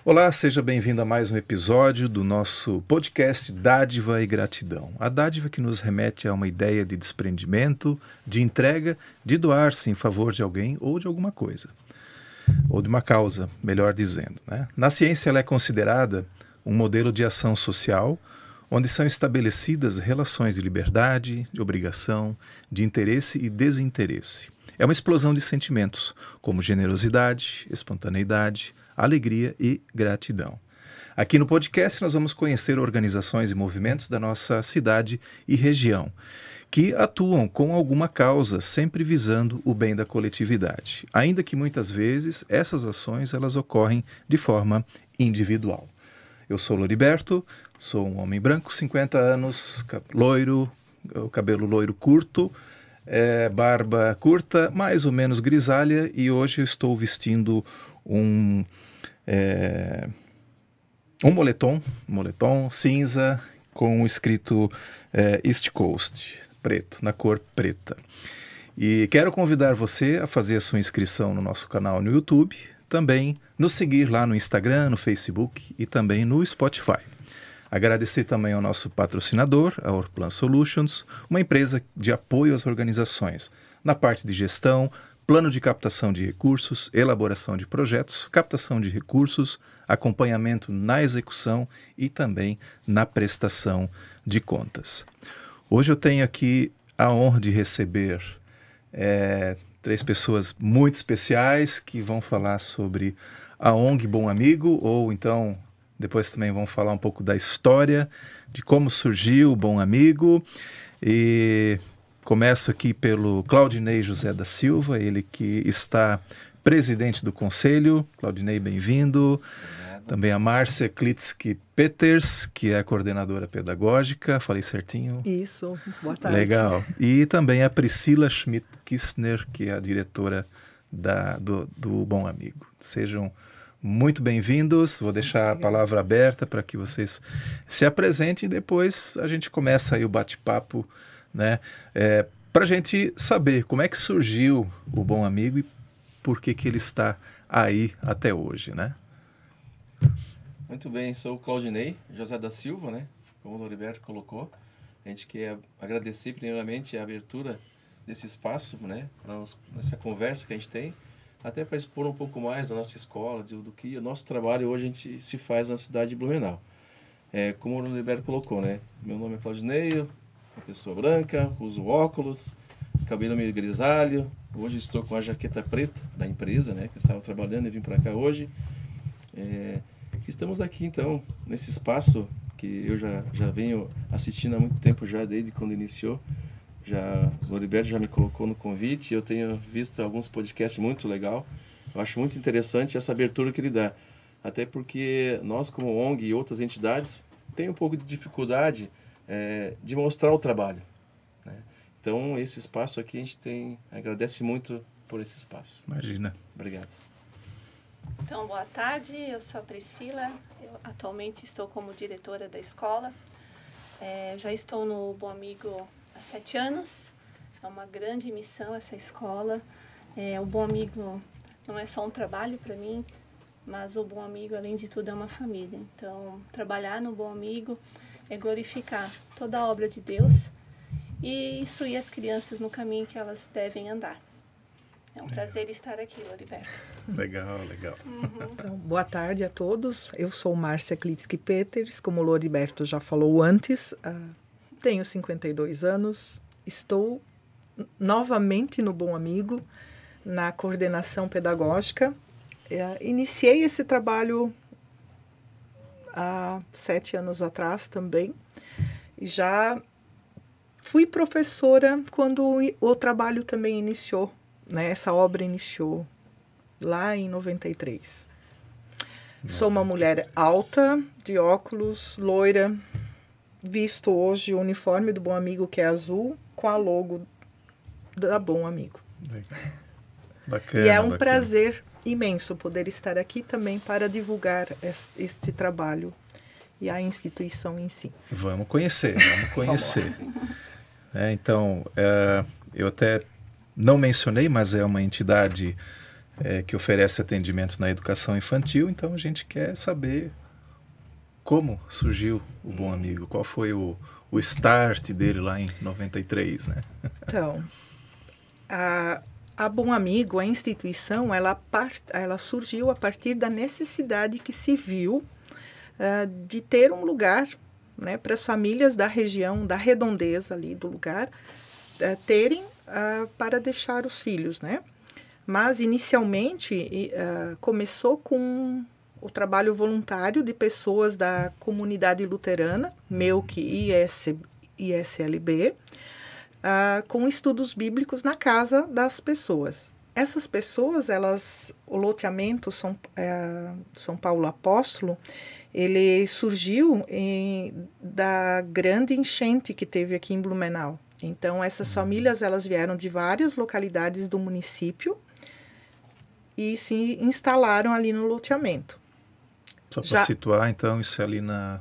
Olá, seja bem-vindo a mais um episódio do nosso podcast Dádiva e Gratidão. A dádiva que nos remete a uma ideia de desprendimento, de entrega, de doar-se em favor de alguém ou de alguma coisa. Ou de uma causa, melhor dizendo, né? Na ciência, ela é considerada um modelo de ação social onde são estabelecidas relações de liberdade, de obrigação, de interesse e desinteresse. É uma explosão de sentimentos, como generosidade, espontaneidade, alegria e gratidão. Aqui no podcast nós vamos conhecer organizações e movimentos da nossa cidade e região, que atuam com alguma causa, sempre visando o bem da coletividade, ainda que muitas vezes essas ações elas ocorrem de forma individual. Eu sou Loriberto, sou um homem branco, 50 anos, loiro, o cabelo loiro curto, barba curta, mais ou menos grisalha, e hoje eu estou vestindo um moletom cinza com escrito East Coast, preto, na cor preta. E quero convidar você a fazer a sua inscrição no nosso canal no YouTube, também nos seguir lá no Instagram, no Facebook e também no Spotify. Agradecer também ao nosso patrocinador, a Orplan Solutions, uma empresa de apoio às organizações, na parte de gestão, plano de captação de recursos, elaboração de projetos, captação de recursos, acompanhamento na execução e também na prestação de contas. Hoje eu tenho aqui a honra de receber três pessoas muito especiais que vão falar sobre a ONG Bom Amigo, ou então depois também vão falar um pouco da história, de como surgiu o Bom Amigo. E começo aqui pelo Claudinei José da Silva, ele que está presidente do conselho. Claudinei, bem-vindo. Também a Márcia Klitsky-Peters, que é a coordenadora pedagógica. Falei certinho? Isso, boa tarde. Legal. E também a Priscila Schmidt-Kistner, que é a diretora do Bom Amigo. Sejam muito bem-vindos. Vou deixar a palavra aberta para que vocês se apresentem e depois a gente começa aí o bate-papo, né? Para a gente saber como é que surgiu o Bom Amigo e por que ele está aí até hoje, né? Muito bem, sou o Claudinei José da Silva, né? Como o Loriberto colocou. A gente quer agradecer primeiramente a abertura desse espaço, né? Para essa conversa que a gente tem, até para expor um pouco mais da nossa escola, do que o nosso trabalho hoje a gente se faz na cidade de Blumenau. Como o Loriberto colocou, né? Meu nome é Claudinei, uma pessoa branca, uso óculos, cabelo meio grisalho. Hoje estou com a jaqueta preta da empresa, né? Que eu estava trabalhando e vim para cá hoje. Estamos aqui, então, nesse espaço que eu já venho assistindo há muito tempo já, desde quando iniciou. O Loriberto já me colocou no convite, eu tenho visto alguns podcasts muito legal. Eu acho muito interessante essa abertura que ele dá. Até porque nós, como ONG e outras entidades, tem um pouco de dificuldade de mostrar o trabalho, né? Então, esse espaço aqui a gente agradece muito por esse espaço. Imagina. Obrigado. Então, boa tarde, eu sou a Priscila, eu atualmente estou como diretora da escola. Já estou no Bom Amigo há 7 anos, é uma grande missão essa escola. O Bom Amigo não é só um trabalho para mim, mas o Bom Amigo, além de tudo, é uma família. Então, trabalhar no Bom Amigo é glorificar toda a obra de Deus e instruir as crianças no caminho que elas devem andar. É um prazer estar aqui, Loriberto. Legal, legal. Então, boa tarde a todos. Eu sou Márcia Klitsky-Peters, como o Loriberto já falou antes. Tenho 52 anos. Estou novamente no Bom Amigo, na coordenação pedagógica. Iniciei esse trabalho há 7 anos atrás também. E já fui professora quando o trabalho também iniciou. Essa obra iniciou lá em 93. Sou uma mulher alta, de óculos, loira, visto hoje o uniforme do Bom Amigo, que é azul, com a logo da Bom Amigo. Bacana, e é um bacana. prazer imenso poder estar aqui também para divulgar este trabalho e a instituição em si. Vamos conhecer. Então, eu até não mencionei, mas é uma entidade que oferece atendimento na educação infantil, então a gente quer saber como surgiu o Bom Amigo, qual foi o start dele lá em 93, né? Então, a Bom Amigo, a instituição, ela surgiu a partir da necessidade que se viu de ter um lugar, né, para as famílias da região, da redondeza ali do lugar, terem para deixar os filhos, né? Mas, inicialmente, começou com o trabalho voluntário de pessoas da comunidade luterana, MEUC e ISLB, com estudos bíblicos na casa das pessoas. Essas pessoas, o loteamento São Paulo Apóstolo, ele surgiu da grande enchente que teve aqui em Blumenau. Então, essas famílias, elas vieram de várias localidades do município e se instalaram ali no loteamento. Só para situar, então, isso é ali na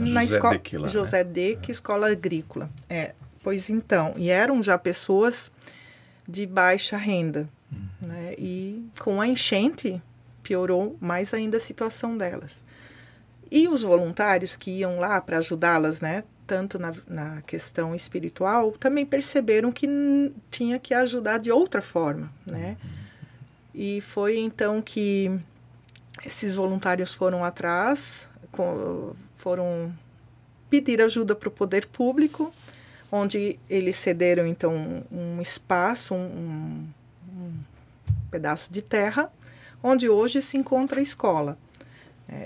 José Deck, lá, José né? Deck, Escola Agrícola. Pois então, e eram já pessoas de baixa renda, né? E com a enchente piorou mais ainda a situação delas. E os voluntários que iam lá para ajudá-las, né, tanto na questão espiritual, também perceberam que tinha que ajudar de outra forma, né? E foi então que esses voluntários foram atrás, foram pedir ajuda para o poder público, onde eles cederam, então, um espaço, um pedaço de terra, onde hoje se encontra a escola.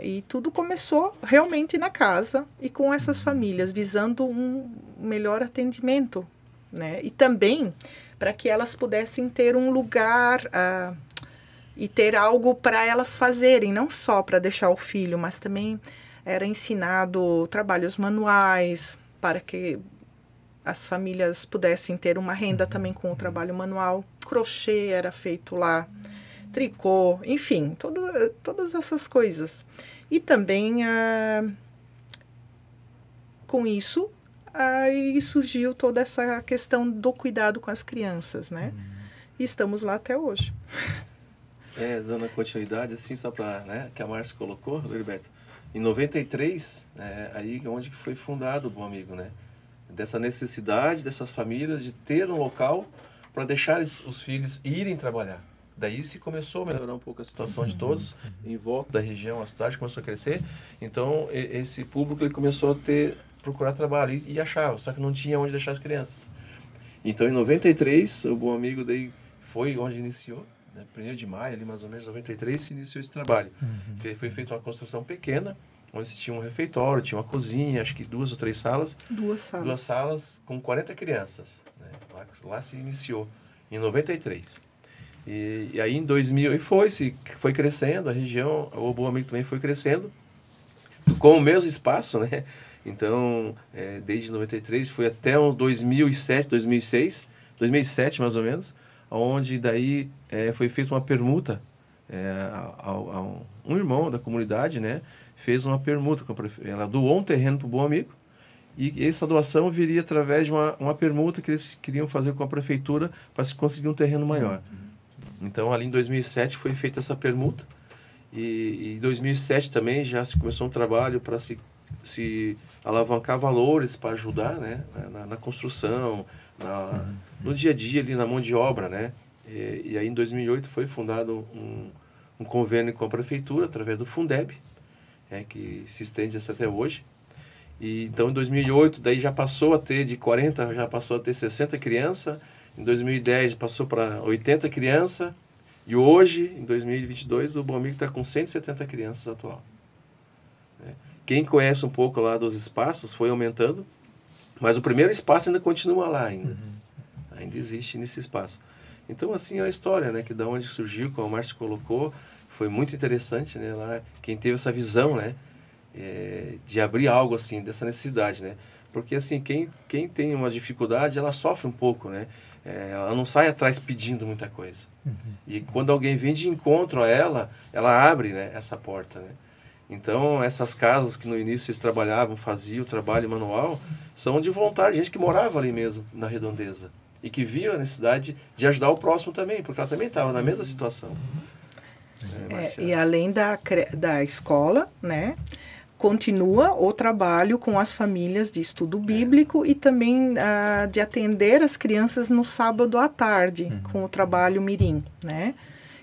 E tudo começou realmente na casa e com essas famílias, visando um melhor atendimento, né? E também para que elas pudessem ter um lugar e ter algo para elas fazerem, não só para deixar o filho, mas também era ensinado trabalhos manuais para que as famílias pudessem ter uma renda também com o trabalho manual. Crochê era feito lá, tricô, enfim, todas essas coisas. E também, com isso, aí surgiu toda essa questão do cuidado com as crianças, né? E estamos lá até hoje. Dando continuidade, assim, só para, né, que a Márcia colocou, Heriberto, em 93, aí onde foi fundado o Bom Amigo, né? Dessa necessidade dessas famílias de ter um local para deixar os filhos irem trabalhar. Daí se começou a melhorar um pouco a situação de todos em volta da região, a cidade começou a crescer. Então esse público ele começou a procurar trabalho e achava, só que não tinha onde deixar as crianças. Então em 93 o Bom Amigo daí foi onde iniciou, né? 1º de maio, ali mais ou menos 93, se iniciou esse trabalho. Foi feita uma construção pequena, onde se tinha um refeitório, tinha uma cozinha, acho que 2 ou 3 salas. 2 salas. 2 salas com 40 crianças. Né? Lá se iniciou, em 93. E aí em 2000, foi crescendo, a região, o Bom Amigo também foi crescendo, com o mesmo espaço, né? Então, desde 93, foi até uns 2007, 2007 mais ou menos, onde daí foi feita uma permuta, um irmão da comunidade, né? Fez uma permuta, ela doou um terreno para o Bom Amigo, e essa doação viria através de uma permuta que eles queriam fazer com a prefeitura para se conseguir um terreno maior. Então, ali em 2007 foi feita essa permuta, e em 2007 também já se começou um trabalho para se alavancar valores para ajudar, né? na construção, no dia a dia, ali na mão de obra, né? E aí em 2008 foi fundado um convênio com a prefeitura, através do Fundeb, que se estende até hoje. E então em 2008 daí já passou a ter de 40, já passou a ter 60 crianças. Em 2010 passou para 80 crianças. E hoje, em 2022, o Bom Amigo está com 170 crianças atual. Quem conhece um pouco lá dos espaços foi aumentando, mas o primeiro espaço ainda continua lá ainda. Ainda existe nesse espaço. Então assim é a história, né, que da onde surgiu, como a Márcia colocou, foi muito interessante, né, lá quem teve essa visão, né, de abrir algo assim, dessa necessidade, né? Porque assim, quem tem uma dificuldade, ela sofre um pouco, né? Ela não sai atrás pedindo muita coisa. E quando alguém vem de encontro a ela abre, né, essa porta, né? Então, essas casas que no início eles trabalhavam, faziam o trabalho manual, são de voluntário, gente que morava ali mesmo, na redondeza. E que via a necessidade de ajudar o próximo também, porque ela também estava na mesma situação. E além da escola, né, continua o trabalho com as famílias de estudo bíblico e também de atender as crianças no sábado à tarde, com o trabalho Mirim, né?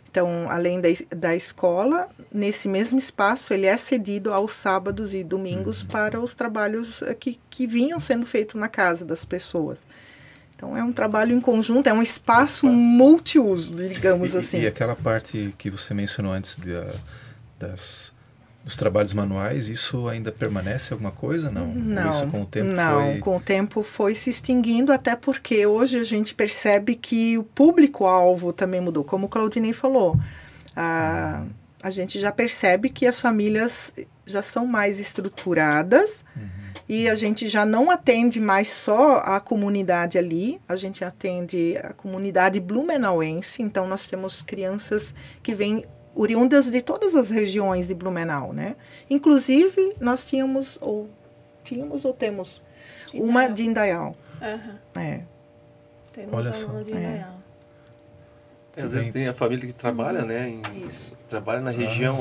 Então, além da escola, nesse mesmo espaço, ele é cedido aos sábados e domingos para os trabalhos que vinham sendo feitos na casa das pessoas. Então, é um trabalho em conjunto, é um espaço multiuso, digamos assim. E aquela parte que você mencionou antes dos trabalhos manuais, isso ainda permanece alguma coisa? Não. Não, isso com o tempo com o tempo foi se extinguindo, até porque hoje a gente percebe que o público-alvo também mudou. Como o Claudinei falou, a gente já percebe que as famílias já são mais estruturadas e a gente já não atende mais só a comunidade ali, a gente atende a comunidade blumenauense, então nós temos crianças que vêm oriundas de todas as regiões de Blumenau, né? Inclusive, nós temos uma de Indaial. Temos Olha só. aluno de Indaial. Às vezes tem a família que trabalha, né? Isso. Trabalha na região,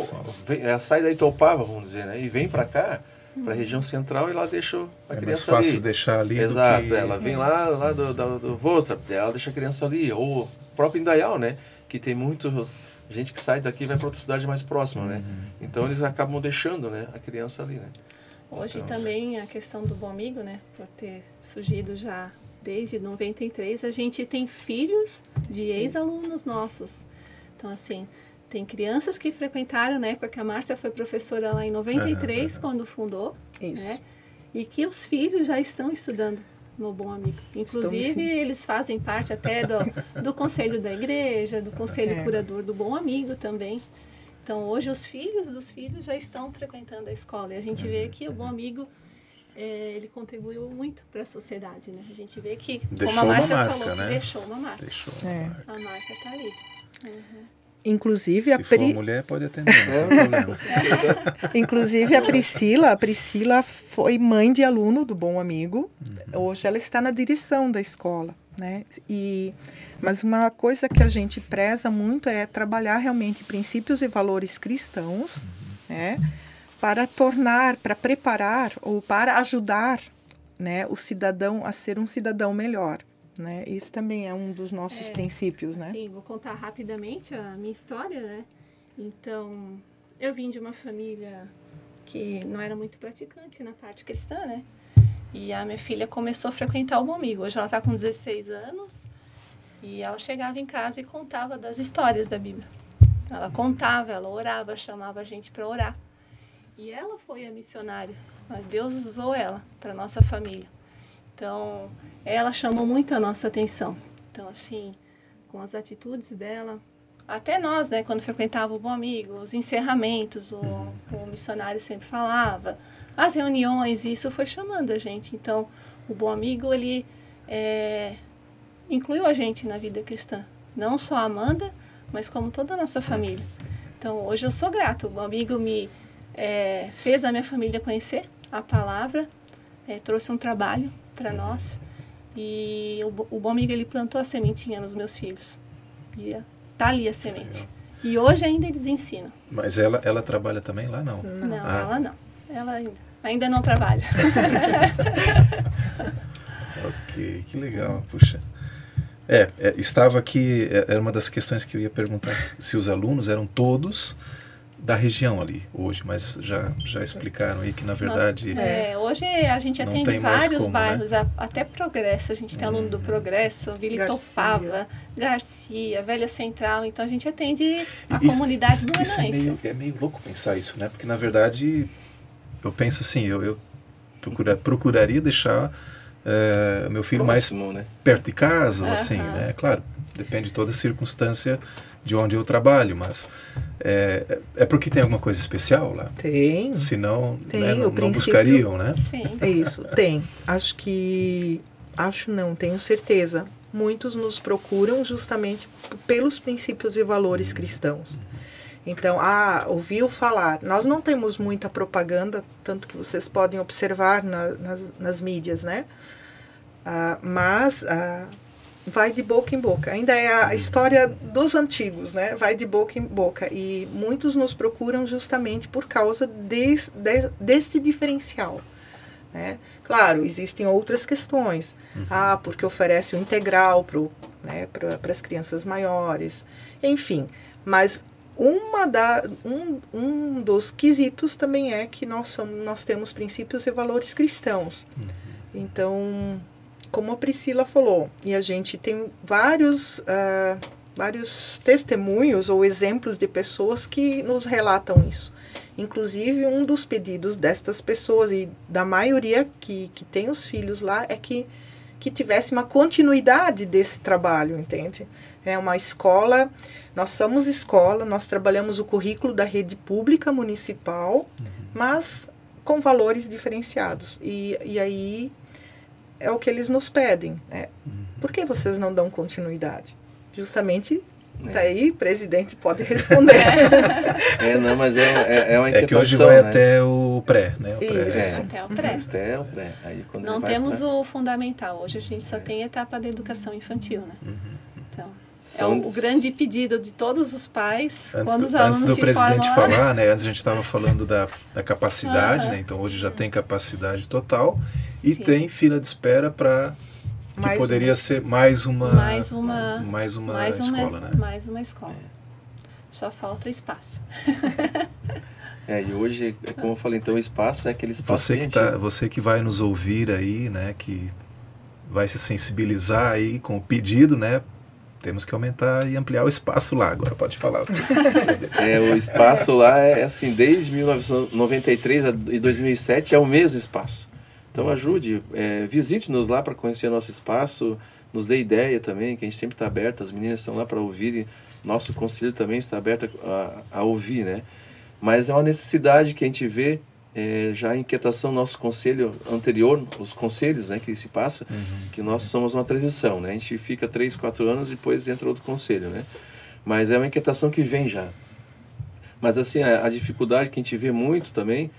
sai da Itopava, vamos dizer, né? E vem para cá, para a região central, e lá deixa a criança ali. É mais fácil deixar ali Exato, do que... ela vem lá do Vostra, ela deixa a criança ali. Ou o próprio Indaial, né? Que tem gente que sai daqui e vai para outra cidade mais próxima, né? Então eles acabam deixando, né, a criança ali, né? Hoje também a questão do Bom Amigo, né, por ter surgido já desde 93, a gente tem filhos de ex-alunos nossos. Então, assim, tem crianças que frequentaram na época que a Márcia foi professora lá em 93, quando fundou, né? E que os filhos já estão estudando no Bom Amigo. Inclusive, eles fazem parte até do conselho da igreja, do conselho curador do Bom Amigo também. Então, hoje, os filhos dos filhos já estão frequentando a escola. E a gente vê que o Bom Amigo, ele contribuiu muito para a sociedade, né? A gente vê que, como a Márcia falou, né? deixou uma marca. A marca está ali. Inclusive, Se for mulher, pode atender, não tem problema. Inclusive, a Priscila foi mãe de aluno do Bom Amigo. Hoje ela está na direção da escola, né? Mas uma coisa que a gente preza muito é trabalhar realmente princípios e valores cristãos, né? Para preparar ou para ajudar, né, o cidadão a ser um cidadão melhor. Né? Isso também é um dos nossos princípios, né? Sim, vou contar rapidamente a minha história, né? Então, eu vim de uma família que não era muito praticante na parte cristã, né? E a minha filha começou a frequentar o Bom Amigo. Hoje ela está com 16 anos e ela chegava em casa e contava das histórias da Bíblia. Ela contava, ela orava, chamava a gente para orar. E ela foi a missionária. Deus usou ela para nossa família. Então, ela chamou muito a nossa atenção. Então, assim, com as atitudes dela, até nós, né, quando frequentava o Bom Amigo, os encerramentos, o missionário sempre falava, as reuniões, isso foi chamando a gente. Então, o Bom Amigo, ele incluiu a gente na vida cristã. Não só a Amanda, mas como toda a nossa família. Então, hoje eu sou grata. O Bom Amigo me fez a minha família conhecer a palavra, trouxe um trabalho para nós, e o Bom Amigo, ele plantou a sementinha nos meus filhos, e tá ali a semente, e hoje ainda eles ensinam. Mas ela trabalha também lá, não? Não, ela não, ela ainda não trabalha. Ok, que legal, puxa. Estava aqui, era uma das questões que eu ia perguntar, se os alunos eram todos da região ali hoje, mas já explicaram aí que na verdade hoje a gente atende vários bairros, né? Até Progresso, a gente tem aluno do Progresso, Vila Itopava, Garcia, Velha Central, então a gente atende a comunidade do Blumenauense. É meio louco pensar isso, né? Porque na verdade eu penso assim, eu procuraria deixar meu filho próximo, mais né? perto de casa, ou assim, né? Claro, depende de toda a circunstância de onde eu trabalho, mas é porque tem alguma coisa especial lá? Tem. Senão, tem, né, não buscariam, né? Sim. É isso, tem. Tenho certeza. Muitos nos procuram justamente pelos princípios e valores cristãos. Então, ouviu falar. Nós não temos muita propaganda, tanto que vocês podem observar nas mídias, né? Mas vai de boca em boca. Ainda é a história dos antigos, né? Vai de boca em boca. E muitos nos procuram justamente por causa desse diferencial, né? Claro, existem outras questões. Porque oferece o integral para as crianças maiores. Enfim, mas um dos quesitos também é que nós temos princípios e valores cristãos. Então, como a Priscila falou, e a gente tem vários testemunhos ou exemplos de pessoas que nos relatam isso. Inclusive, um dos pedidos destas pessoas e da maioria que tem os filhos lá é que tivesse uma continuidade desse trabalho, entende? É uma escola, nós somos escola, nós trabalhamos o currículo da rede pública municipal, mas com valores diferenciados. E aí é o que eles nos pedem, né? Por que vocês não dão continuidade? Justamente, daí o presidente pode responder. Não, mas é uma inquietação. É que hoje vai, né? Até o pré, né? Isso. Até o pré. Até o pré. Aí, quando não temos o fundamental. Hoje a gente só tem a etapa da educação infantil, né? Então, o grande pedido de todos os pais, quando os alunos antes do presidente formam, falar, né? Antes a gente estava falando da capacidade, né? Então hoje já tem capacidade total e tem fila de espera para que poderia ser mais uma escola, né? Mais uma escola. Só falta o espaço. E hoje, como eu falei, então o espaço é aquele espaço. Você que vai nos ouvir aí, né? Que vai se sensibilizar aí com o pedido, né? Temos que aumentar e ampliar o espaço lá. Agora pode falar. O espaço lá é assim, desde 1993 e 2007 é o mesmo espaço. Então ajude, visite-nos lá para conhecer nosso espaço, nos dê ideia também, que a gente sempre está aberto, as meninas estão lá para ouvir, nosso conselho também está aberto a ouvir, né? Mas é uma necessidade que a gente vê, já a inquietação do nosso conselho anterior, os conselhos, né, que se passa, que nós somos uma transição, né? A gente fica 3, 4 anos e depois entra outro conselho, né? Mas é uma inquietação que vem já. Mas assim, a dificuldade que a gente vê muito também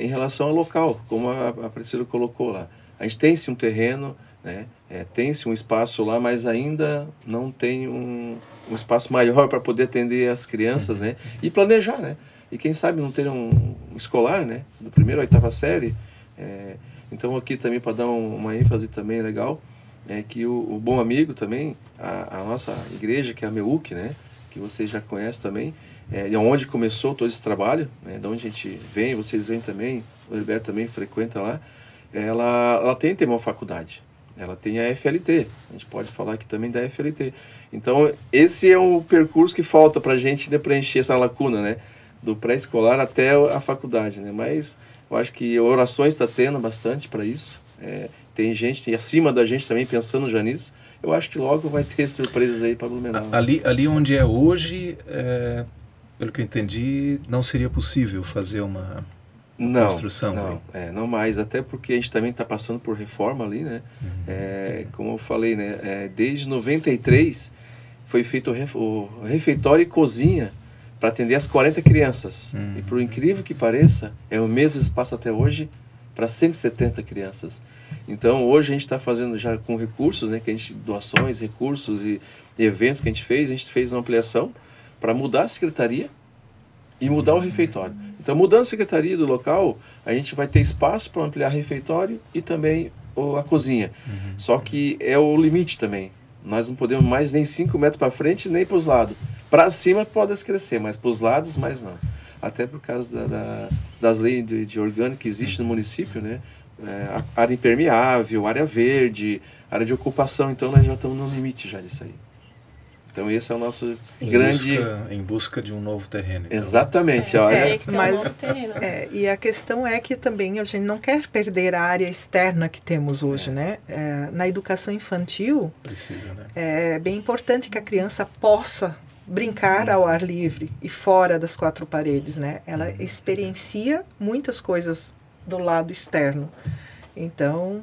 em relação ao local, como a Priscila colocou lá. A gente tem-se um terreno, né? Tem-se um espaço lá, mas ainda não tem um espaço maior para poder atender as crianças, né? E planejar, né? E quem sabe não ter um escolar, né? Do 1º à 8ª série. Então aqui também para dar uma ênfase também legal, é que o Bom Amigo também, a nossa igreja, que é a MEUC, né? Que vocês já conhecem também, onde começou todo esse trabalho, né? De onde a gente vem, vocês vêm também, o Heriberto também frequenta lá, ela tem uma faculdade, ela tem a FLT, a gente pode falar aqui também da FLT. Então esse é o percurso que falta para a gente preencher essa lacuna, né? Do pré-escolar até a faculdade, né? Mas eu acho que orações está tendo bastante para isso, tem gente acima da gente também pensando já nisso. Eu acho que logo vai ter surpresas aí para Blumenau. Ali onde é hoje, pelo que eu entendi, não seria possível fazer uma construção? Não mais, até porque a gente também está passando por reforma ali, né? Como eu falei, né? Desde 93 foi feito o refeitório e cozinha para atender as 40 crianças. E por incrível que pareça, é o mesmo espaço até hoje para 170 crianças. Então hoje a gente está fazendo já com recursos, né, que a gente, doações, recursos e eventos que a gente fez uma ampliação para mudar a secretaria e mudar o refeitório. Então mudando a secretaria do local, a gente vai ter espaço para ampliar o refeitório e também a cozinha. Só que é o limite também. Nós não podemos mais nem 5 metros para frente nem para os lados. Para cima pode crescer, mas para os lados mais não. Até por causa das leis de orgânico que existe no município, né? Área impermeável, área verde, área de ocupação, então nós já estamos no limite já disso aí. Então esse é o nosso em busca de um novo terreno. Então. Exatamente. E a questão é que também a gente não quer perder a área externa que temos hoje, né? Na educação infantil, precisa, né? É bem importante que a criança possa brincar ao ar livre e fora das 4 paredes, né? Ela experiencia muitas coisas do lado externo. Então,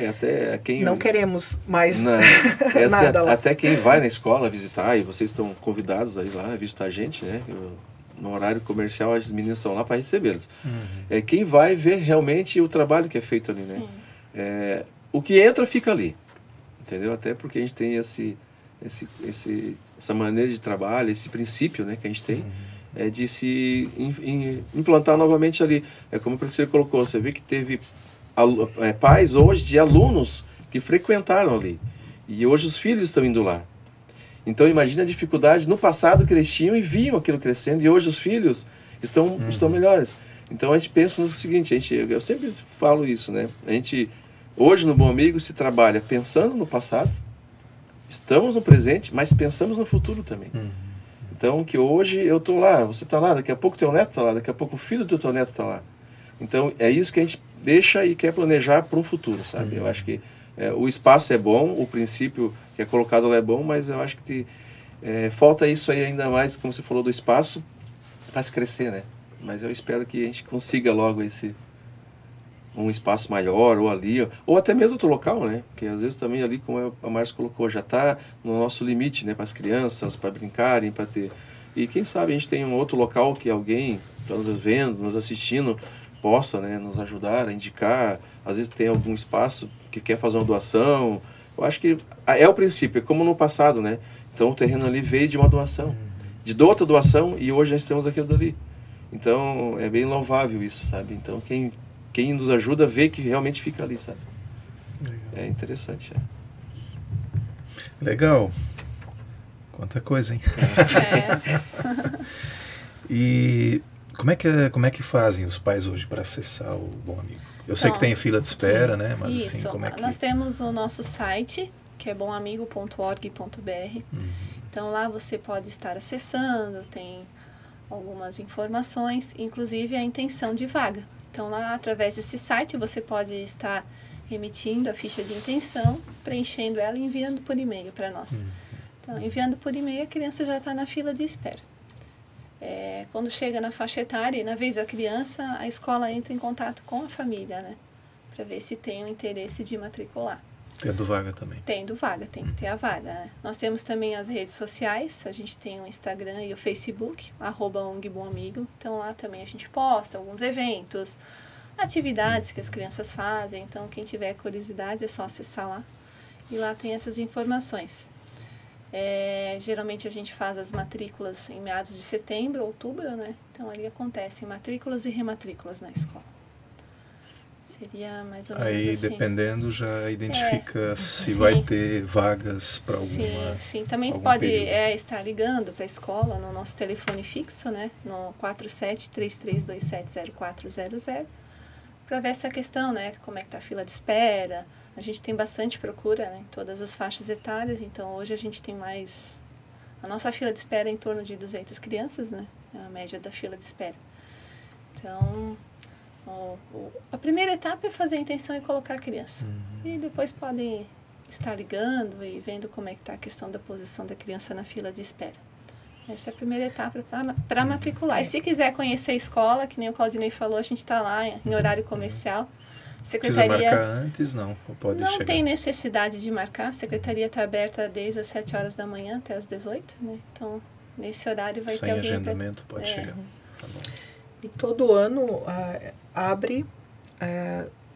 até quem não queremos mais assim, nada lá. Até quem vai na escola visitar, e vocês estão convidados aí lá a visitar a gente, né? No horário comercial, as meninas estão lá para recebê-los. Quem vai ver realmente o trabalho que é feito ali, né? O que entra, fica ali. entendeu? Até porque a gente tem essa maneira de trabalho, esse princípio, né, que a gente tem, de se implantar novamente ali. É como o professor colocou, você vê que teve pais hoje de alunos que frequentaram ali. E hoje os filhos estão indo lá. Então imagina a dificuldade no passado que eles tinham e viam aquilo crescendo, e hoje os filhos estão melhores. Então a gente pensa no seguinte, eu sempre falo isso, né? A gente, hoje no Bom Amigo, se trabalha pensando no passado, estamos no presente, mas pensamos no futuro também. Então, que hoje eu estou lá, você está lá, daqui a pouco teu neto está lá, daqui a pouco o filho do teu neto está lá. Então, é isso que a gente deixa e quer planejar para um futuro, sabe? Eu acho que o espaço é bom, o princípio que é colocado lá é bom, mas eu acho que falta isso aí ainda mais, como você falou, do espaço para se crescer, né? Mas eu espero que a gente consiga logo um espaço maior, ou ali, ou até mesmo outro local, né? Porque às vezes também ali, como a Márcia colocou, já está no nosso limite, né? Para as crianças, para brincarem, para ter... E quem sabe a gente tem um outro local que alguém está nos vendo, nos assistindo, possa, né, nos ajudar a indicar. Às vezes tem algum espaço que quer fazer uma doação. Eu acho que é o princípio, é como no passado, né? Então o terreno ali veio de uma doação, de outra doação, e hoje nós temos aquilo dali. Então é bem louvável isso, sabe? Então quem nos ajuda vê que realmente fica ali, sabe? É interessante. Legal. Quanta coisa, hein? E como é que fazem os pais hoje para acessar o Bom Amigo? Eu sei que tem fila de espera, né? Mas isso. assim, como é que... Nós temos o nosso site, que é bomamigo.org.br. Então lá você pode estar acessando, tem algumas informações, inclusive a intenção de vaga. Então lá, através desse site, você pode estar emitindo a ficha de intenção, preenchendo ela e enviando por e-mail para nós. Então, enviando por e-mail, a criança já está na fila de espera. Quando chega na faixa etária, e na vez da criança, a escola entra em contato com a família, né? Para ver se tem o interesse de matricular. Tendo vaga também. Tendo vaga, tem que ter a vaga, né? Nós temos também as redes sociais, a gente tem o Instagram e o Facebook, @ONGBomAmigo. Então lá também a gente posta alguns eventos, atividades que as crianças fazem. Então quem tiver curiosidade é só acessar lá. E lá tem essas informações. Geralmente a gente faz as matrículas em meados de setembro, outubro, né? Então ali acontecem matrículas e rematrículas na escola. Seria mais ou menos aí, assim. dependendo, já identifica se sim. vai ter vagas para alguma... Sim, também algum pode período. Estar ligando para a escola no nosso telefone fixo, né? No 47-3327-0400, para ver essa questão, né? Como é que está a fila de espera. A gente tem bastante procura, né, em todas as faixas etárias, então hoje a gente tem mais... A nossa fila de espera é em torno de 200 crianças, né? É a média da fila de espera. Então, a primeira etapa é fazer a intenção e colocar a criança. E depois podem estar ligando e vendo como é que está a questão da posição da criança na fila de espera. Essa é a primeira etapa para matricular. E se quiser conhecer a escola, que nem o Claudinei falou, a gente está lá em horário comercial. Secretaria... Precisa marcar antes, não? Ou pode não chegar? Tem necessidade de marcar. A secretaria está aberta desde as 7 horas da manhã até as 18, né? Então, nesse horário vai ter alguém... Sem agendamento pode chegar. Tá bom. E todo ano abre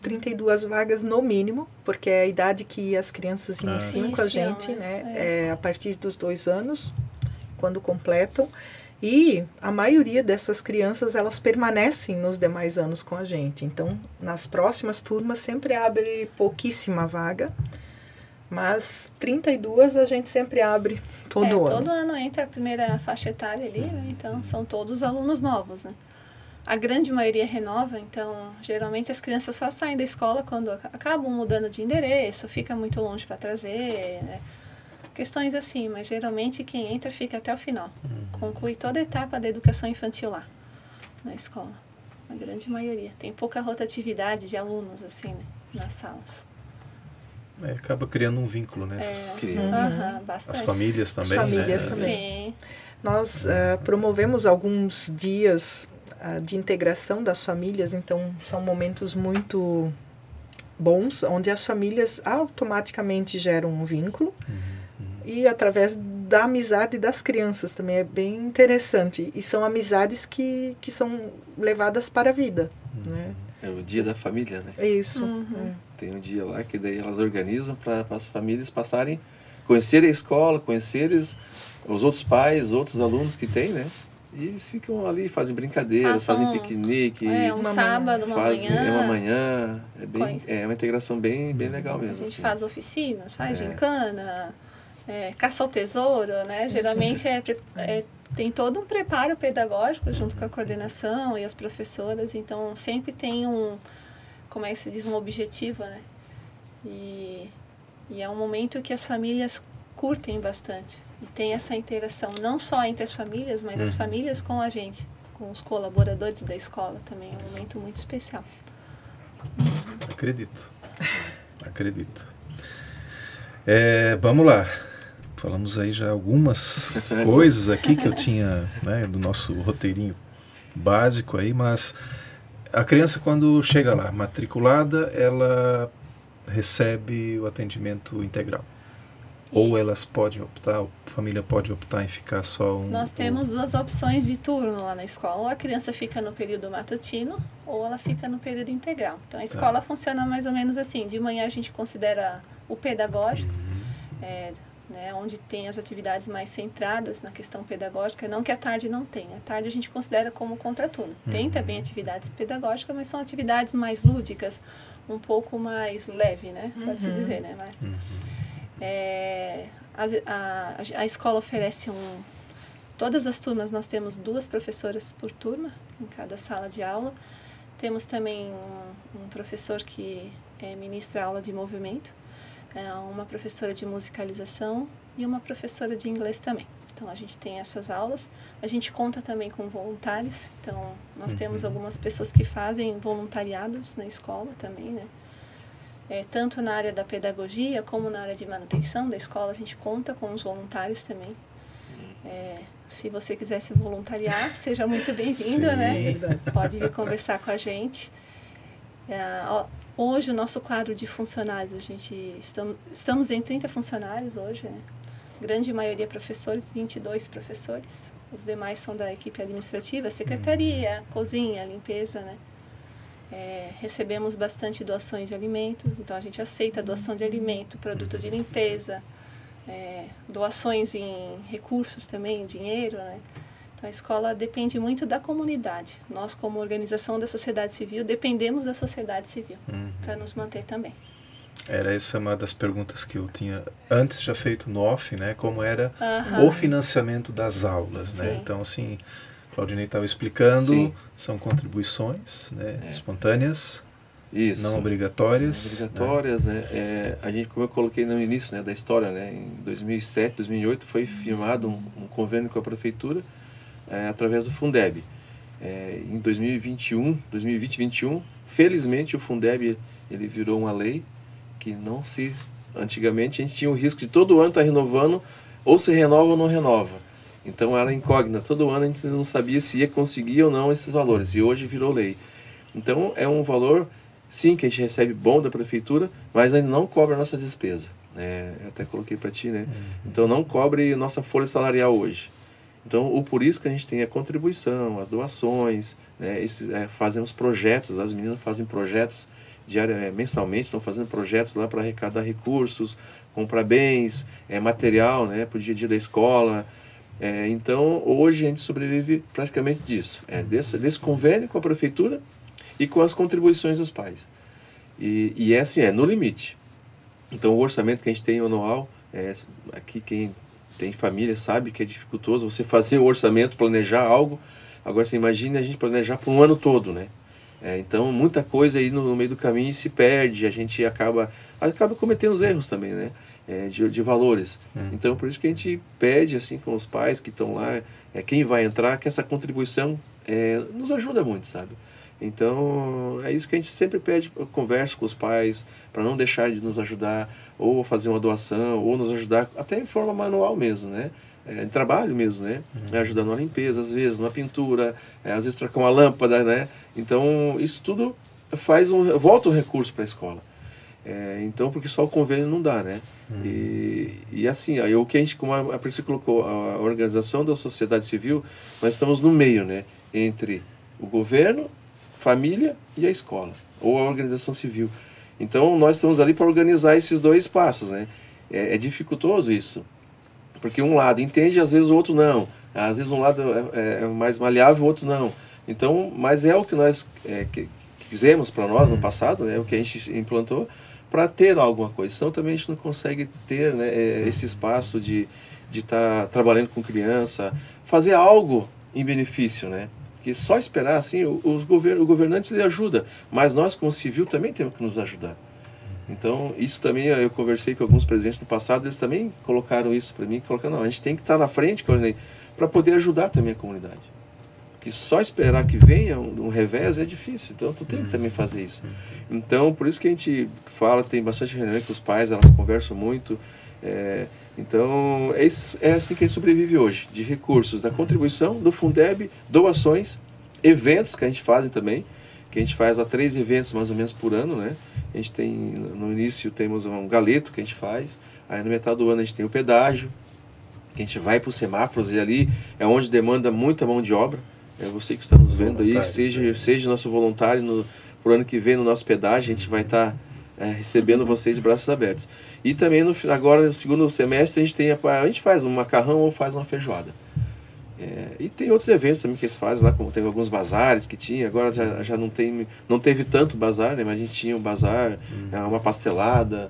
32 vagas no mínimo, porque é a idade que as crianças iniciam com a gente, né? A partir dos 2 anos, quando completam. E a maioria dessas crianças, elas permanecem nos demais anos com a gente. Então, nas próximas turmas, sempre abre pouquíssima vaga. Mas 32 a gente sempre abre todo ano. Todo ano entra a primeira faixa etária ali, né? Então são todos alunos novos, né? A grande maioria renova, então geralmente as crianças só saem da escola quando acabam mudando de endereço, fica muito longe para trazer, né? Questões assim, mas geralmente quem entra fica até o final. Conclui toda a etapa da educação infantil lá, na escola. A grande maioria. Tem pouca rotatividade de alunos, assim, né, nas salas. Acaba criando um vínculo, né? Bastante. As famílias também, As famílias né? também. Sim. Nós promovemos alguns dias de integração das famílias, então são momentos muito bons, onde as famílias automaticamente geram um vínculo. E através da amizade das crianças também é bem interessante. E são amizades que são levadas para a vida, né? É o dia da família, né? É isso. Tem um dia lá que daí elas organizam para as famílias passarem, conhecerem a escola, conhecerem os outros pais, outros alunos que tem, né? E eles ficam ali, fazem brincadeiras, fazem piquenique. Um sábado, uma manhã. É uma manhã. É uma integração bem legal mesmo. A gente assim. faz oficinas, faz gincana, caça ao tesouro, né? Geralmente tem todo um preparo pedagógico junto com a coordenação e as professoras. Então, sempre tem como é que se diz, um objetivo, né? E é um momento que as famílias curtem bastante. E tem essa interação, não só entre as famílias, mas as famílias com a gente, com os colaboradores da escola também. É um momento muito especial. Acredito. Vamos lá. Falamos aí já algumas coisas aqui que eu tinha, né, do nosso roteirinho básico aí, mas a criança, quando chega lá, matriculada, ela recebe o atendimento integral. Ou elas podem optar, a família pode optar em ficar só Nós temos duas opções de turno lá na escola. Ou a criança fica no período matutino, ou ela fica no período integral. Então, a escola funciona mais ou menos assim. De manhã a gente considera o pedagógico, né, onde tem as atividades mais centradas na questão pedagógica. Não que a tarde não tenha. A tarde a gente considera como contraturno. Tem também atividades pedagógicas, mas são atividades mais lúdicas, um pouco mais leve, né? Pode-se dizer, né? Mas, a escola oferece todas as turmas, nós temos 2 professoras por turma em cada sala de aula. Temos também um professor que ministra aula de movimento, uma professora de musicalização e uma professora de inglês também. Então, a gente tem essas aulas. A gente conta também com voluntários. Então, nós temos algumas pessoas que fazem voluntariados na escola também, né? Tanto na área da pedagogia como na área de manutenção da escola, a gente conta com os voluntários também. Se você quiser se voluntariar, seja muito bem-vindo, né? Pode vir conversar com a gente. Hoje, o nosso quadro de funcionários, estamos em 30 funcionários hoje, né? Grande maioria professores, 22 professores. Os demais são da equipe administrativa, secretaria, cozinha, limpeza, né? Recebemos bastante doações de alimentos, então a gente aceita a doação de alimento, produto de limpeza, doações em recursos também, dinheiro, né? Então a escola depende muito da comunidade. Nós, como organização da sociedade civil, dependemos da sociedade civil para nos manter também. Era essa uma das perguntas que eu tinha antes já feito no off, né? Como era o financiamento das aulas, né? Então, assim, Claudinei estava explicando, são contribuições, né, espontâneas, não obrigatórias. Né? A gente, como eu coloquei no início, né, da história, né, em 2007, 2008, foi firmado um convênio com a prefeitura através do Fundeb. Em 2020 e 2021, felizmente o Fundeb ele virou uma lei que antigamente a gente tinha o risco de todo ano estar renovando, ou se renova ou não renova. Então era incógnita, todo ano a gente não sabia se ia conseguir ou não esses valores, e hoje virou lei. Então é um valor, sim, que a gente recebe bom da prefeitura, mas ainda não cobre a nossa despesa. Eu até coloquei para ti, né? Então não cobre nossa folha salarial hoje. Então, por isso que a gente tem a contribuição, as doações, né? Fazemos projetos, as meninas fazem projetos mensalmente, estão fazendo projetos lá para arrecadar recursos, comprar bens, material, né, para o dia a dia da escola. Então, hoje a gente sobrevive praticamente disso, desse convênio com a prefeitura e com as contribuições dos pais. E assim, no limite. Então, o orçamento que a gente tem anual, aqui quem tem família sabe que é dificultoso você fazer um orçamento, planejar algo. Agora, você imagina a gente planejar por um ano todo, né? Então, muita coisa aí no meio do caminho se perde, a gente acaba cometendo os erros também, né? De valores. Então, por isso que a gente pede, assim, com os pais que estão lá, quem vai entrar, que essa contribuição nos ajuda muito, sabe? Então, é isso que a gente sempre pede, conversa com os pais, para não deixar de nos ajudar, ou fazer uma doação, ou nos ajudar, até em forma manual mesmo, né? Em trabalho mesmo, né? Ajudando na limpeza, às vezes, na pintura, às vezes trocar uma lâmpada, né? Então, isso tudo volta o recurso para a escola. Então, porque só o convênio não dá, né? E assim, o que a gente, como a Priscila colocou, a organização da sociedade civil, nós estamos no meio, né? Entre o governo, família e a escola, ou a organização civil. Então, nós estamos ali para organizar esses dois espaços, né? É dificultoso isso, porque um lado entende, às vezes o outro não. Às vezes um lado é mais maleável, o outro não. Então, mas é o que nós quisemos para nós no passado, né? O que a gente implantou para ter alguma coisa. Senão também a gente não consegue ter, né, esse espaço de estar trabalhando com criança, fazer algo em benefício, né? Que só esperar, assim, o governante ele ajuda, mas nós como civil também temos que nos ajudar. Então, isso também, eu conversei com alguns presidentes no passado, eles também colocaram isso para mim, colocaram, não, a gente tem que estar na frente, para poder ajudar também a comunidade. Que só esperar que venha um revés é difícil, então tu tem que também fazer isso. Então, por isso que a gente fala, tem bastante reunião com os pais, elas conversam muito, então é assim que a gente sobrevive hoje, de recursos, da contribuição, do Fundeb, doações, eventos que a gente faz também, que a gente faz 3 eventos mais ou menos por ano, né? A gente tem, no início temos um galeto que a gente faz, aí no metade do ano a gente tem o pedágio, que a gente vai para os semáforos e ali é onde demanda muita mão de obra. É você que está nos vendo aí, seja nosso voluntário por ano que vem no nosso pedágio, a gente vai estar recebendo vocês de braços abertos. E também agora no segundo semestre a gente faz um macarrão ou faz uma feijoada. E tem outros eventos também que eles fazem lá, como teve alguns bazares que tinha, agora já não teve tanto bazar, né, mas a gente tinha um bazar, uma pastelada,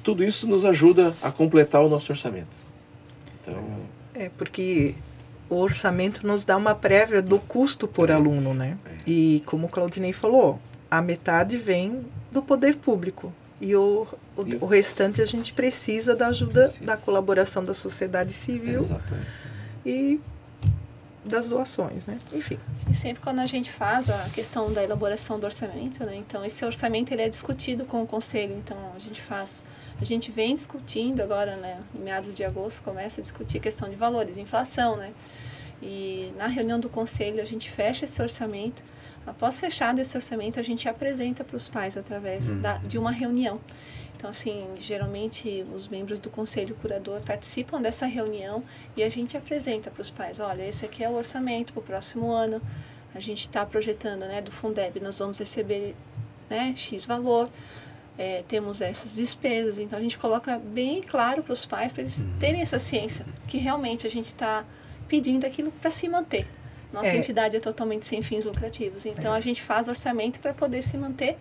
tudo isso nos ajuda a completar o nosso orçamento. Então, porque o orçamento nos dá uma prévia do custo por aluno, né? E como o Claudinei falou, a metade vem do poder público e o restante a gente precisa da ajuda, da colaboração da sociedade civil. Exatamente. E das doações, né? Enfim. E sempre quando a gente faz a questão da elaboração do orçamento, né? Então esse orçamento ele é discutido com o conselho, então a gente vem discutindo agora, né? Em meados de agosto começa a discutir a questão de valores, inflação, né? E na reunião do conselho a gente fecha esse orçamento. Após fechado esse orçamento a gente apresenta para os pais através de uma reunião. Então, assim, geralmente os membros do Conselho Curador participam dessa reunião e a gente apresenta para os pais, olha, esse aqui é o orçamento para o próximo ano, a gente está projetando, né, do Fundeb, nós vamos receber, né, X valor, temos essas despesas, então a gente coloca bem claro para os pais, para eles terem essa ciência, que realmente a gente está pedindo aquilo para se manter. Nossa entidade é totalmente sem fins lucrativos, então a gente faz orçamento para poder se manter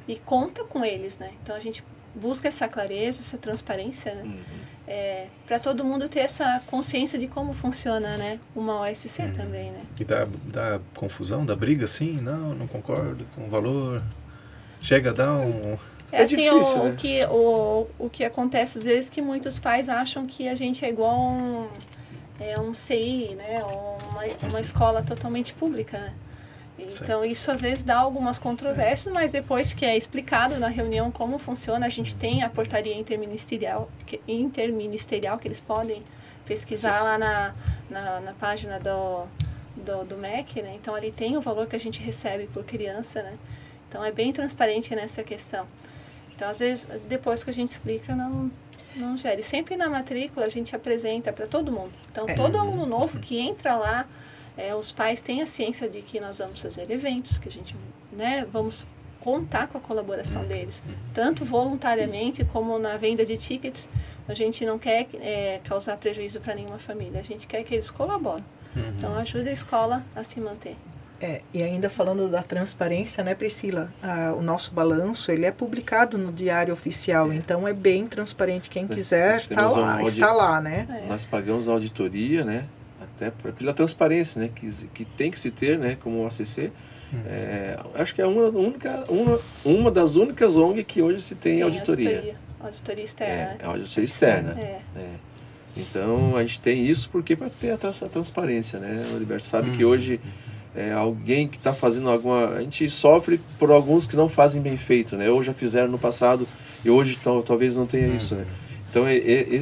e conta com eles, né, então a gente busca essa clareza, essa transparência, né? Para todo mundo ter essa consciência de como funciona, né? Uma OSC também, né? E dá confusão, dá briga assim? Não concordo com o valor. Chega a dar um... assim, difícil, né? o que acontece às vezes que muitos pais acham que a gente é igual um CI, né? Ou uma escola totalmente pública, né? Então, isso às vezes dá algumas controvérsias, mas depois que é explicado na reunião como funciona, a gente tem a portaria interministerial que eles podem pesquisar lá na página do MEC, né? Então, ali tem o valor que a gente recebe por criança, né? Então, é bem transparente nessa questão. Então, às vezes, depois que a gente explica, não gera. E sempre na matrícula a gente apresenta para todo mundo. Então, todo aluno novo que entra lá, os pais têm a ciência de que nós vamos fazer eventos, que a gente, né, vamos contar com a colaboração deles, tanto voluntariamente como na venda de tickets. A gente não quer causar prejuízo para nenhuma família, a gente quer que eles colaborem. Então, ajuda a escola a se manter. E ainda falando da transparência, né, Priscila? O nosso balanço, ele é publicado no Diário Oficial, então é bem transparente. Quem quiser está lá, né? Nós pagamos a auditoria, né? Até pela transparência, né, que tem que se ter, né, como OCC. Acho que é uma das únicas ONG que hoje se tem auditoria. Auditoria externa. Auditoria externa. Então, a gente tem isso porque para ter a transparência, né? O Heriberto sabe que hoje alguém que está fazendo a gente sofre por alguns que não fazem bem feito, né? Ou já fizeram no passado e hoje talvez não tenha isso, né? Então, é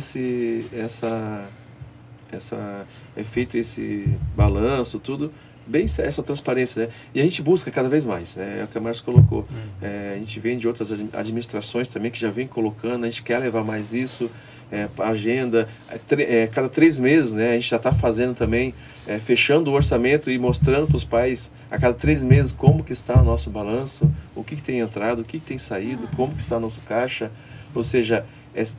feito esse balanço, tudo, bem essa transparência, né? E a gente busca cada vez mais, né? É o que a Márcia colocou. A gente vem de outras administrações também que já vem colocando, a gente quer levar mais isso, a agenda, cada 3 meses, né, a gente já está fazendo também, fechando o orçamento e mostrando para os pais a cada 3 meses como que está o nosso balanço, o que tem entrado, o que tem saído, como que está o nosso caixa, ou seja,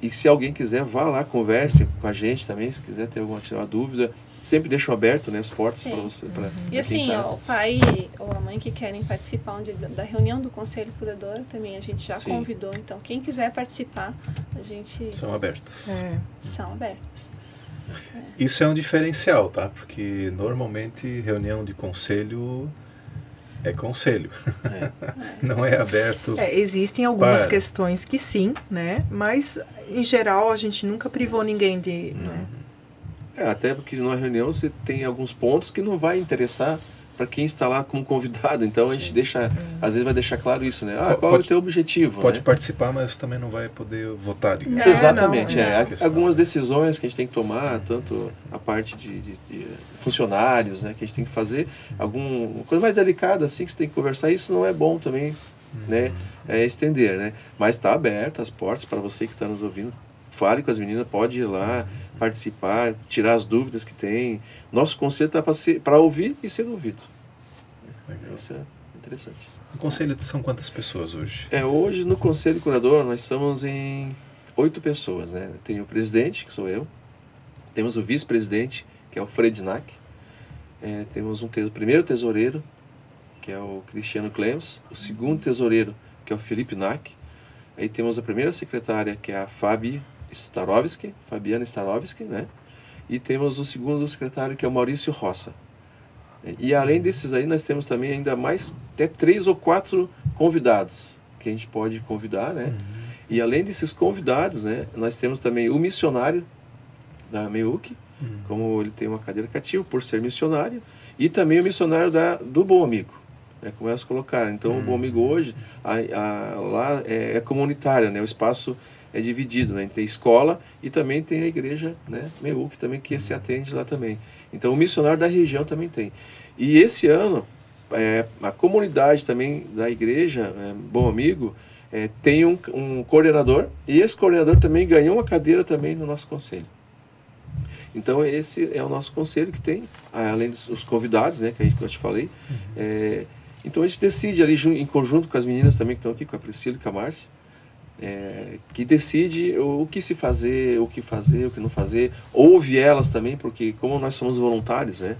e se alguém quiser, vá lá, converse com a gente também, se quiser ter alguma dúvida, sempre deixo aberto, né, as portas para você. E assim, o pai ou a mãe que querem participar da reunião do Conselho Curador, também a gente já convidou. Então, quem quiser participar, a gente... São abertas. São abertas. Isso é um diferencial, tá? Porque normalmente reunião de conselho é conselho. Não é aberto. Existem algumas questões que sim, né? Mas, em geral, a gente nunca privou ninguém de... Né? Até porque na reunião você tem alguns pontos que não vai interessar para quem está lá como convidado. Então a gente deixa, às vezes vai deixar claro isso, né? Qual é o teu objetivo? Pode participar, mas também não vai poder votar, digamos. Exatamente. Algumas decisões que a gente tem que tomar, tanto a parte de funcionários, né, que a gente tem que fazer, alguma coisa mais delicada assim que você tem que conversar, isso não é bom também, né? Estender, né? Mas está aberta as portas para você que está nos ouvindo. Fale com as meninas, pode ir lá, participar, tirar as dúvidas que tem. Nosso conselho está para ouvir e ser ouvido. Legal. Isso é interessante. O conselho são quantas pessoas hoje? Hoje no Conselho Curador nós estamos em 8 pessoas, né? Tem o presidente, que sou eu. Temos o vice-presidente, que é o Fred Nack. Temos o primeiro tesoureiro, que é o Cristiano Clems. O segundo tesoureiro, que é o Felipe Nack. Aí temos a primeira secretária, que é a Fabiana Starovski, né? E temos o segundo secretário, que é o Maurício Roça. E além desses aí, nós temos também ainda mais, até 3 ou 4 convidados, que a gente pode convidar, né? E além desses convidados, né, nós temos também o missionário da MEUC, como ele tem uma cadeira cativa por ser missionário, e também o missionário do Bom Amigo. Como elas colocaram. Então, o Bom Amigo hoje, lá é comunitário, né? O espaço é dividido, né? Tem escola e também tem a igreja, né? MEUC também, que se atende lá também. Então, o missionário da região também tem. E esse ano, a comunidade também da igreja, Bom Amigo, tem um coordenador, e esse coordenador também ganhou uma cadeira também no nosso conselho. Então, esse é o nosso conselho que tem, além dos convidados, né? Que eu te falei. Então a gente decide ali em conjunto com as meninas também que estão aqui, com a Priscila e com a Márcia, que decide o que se fazer, o que não fazer, ouve elas também, porque como nós somos voluntários, né,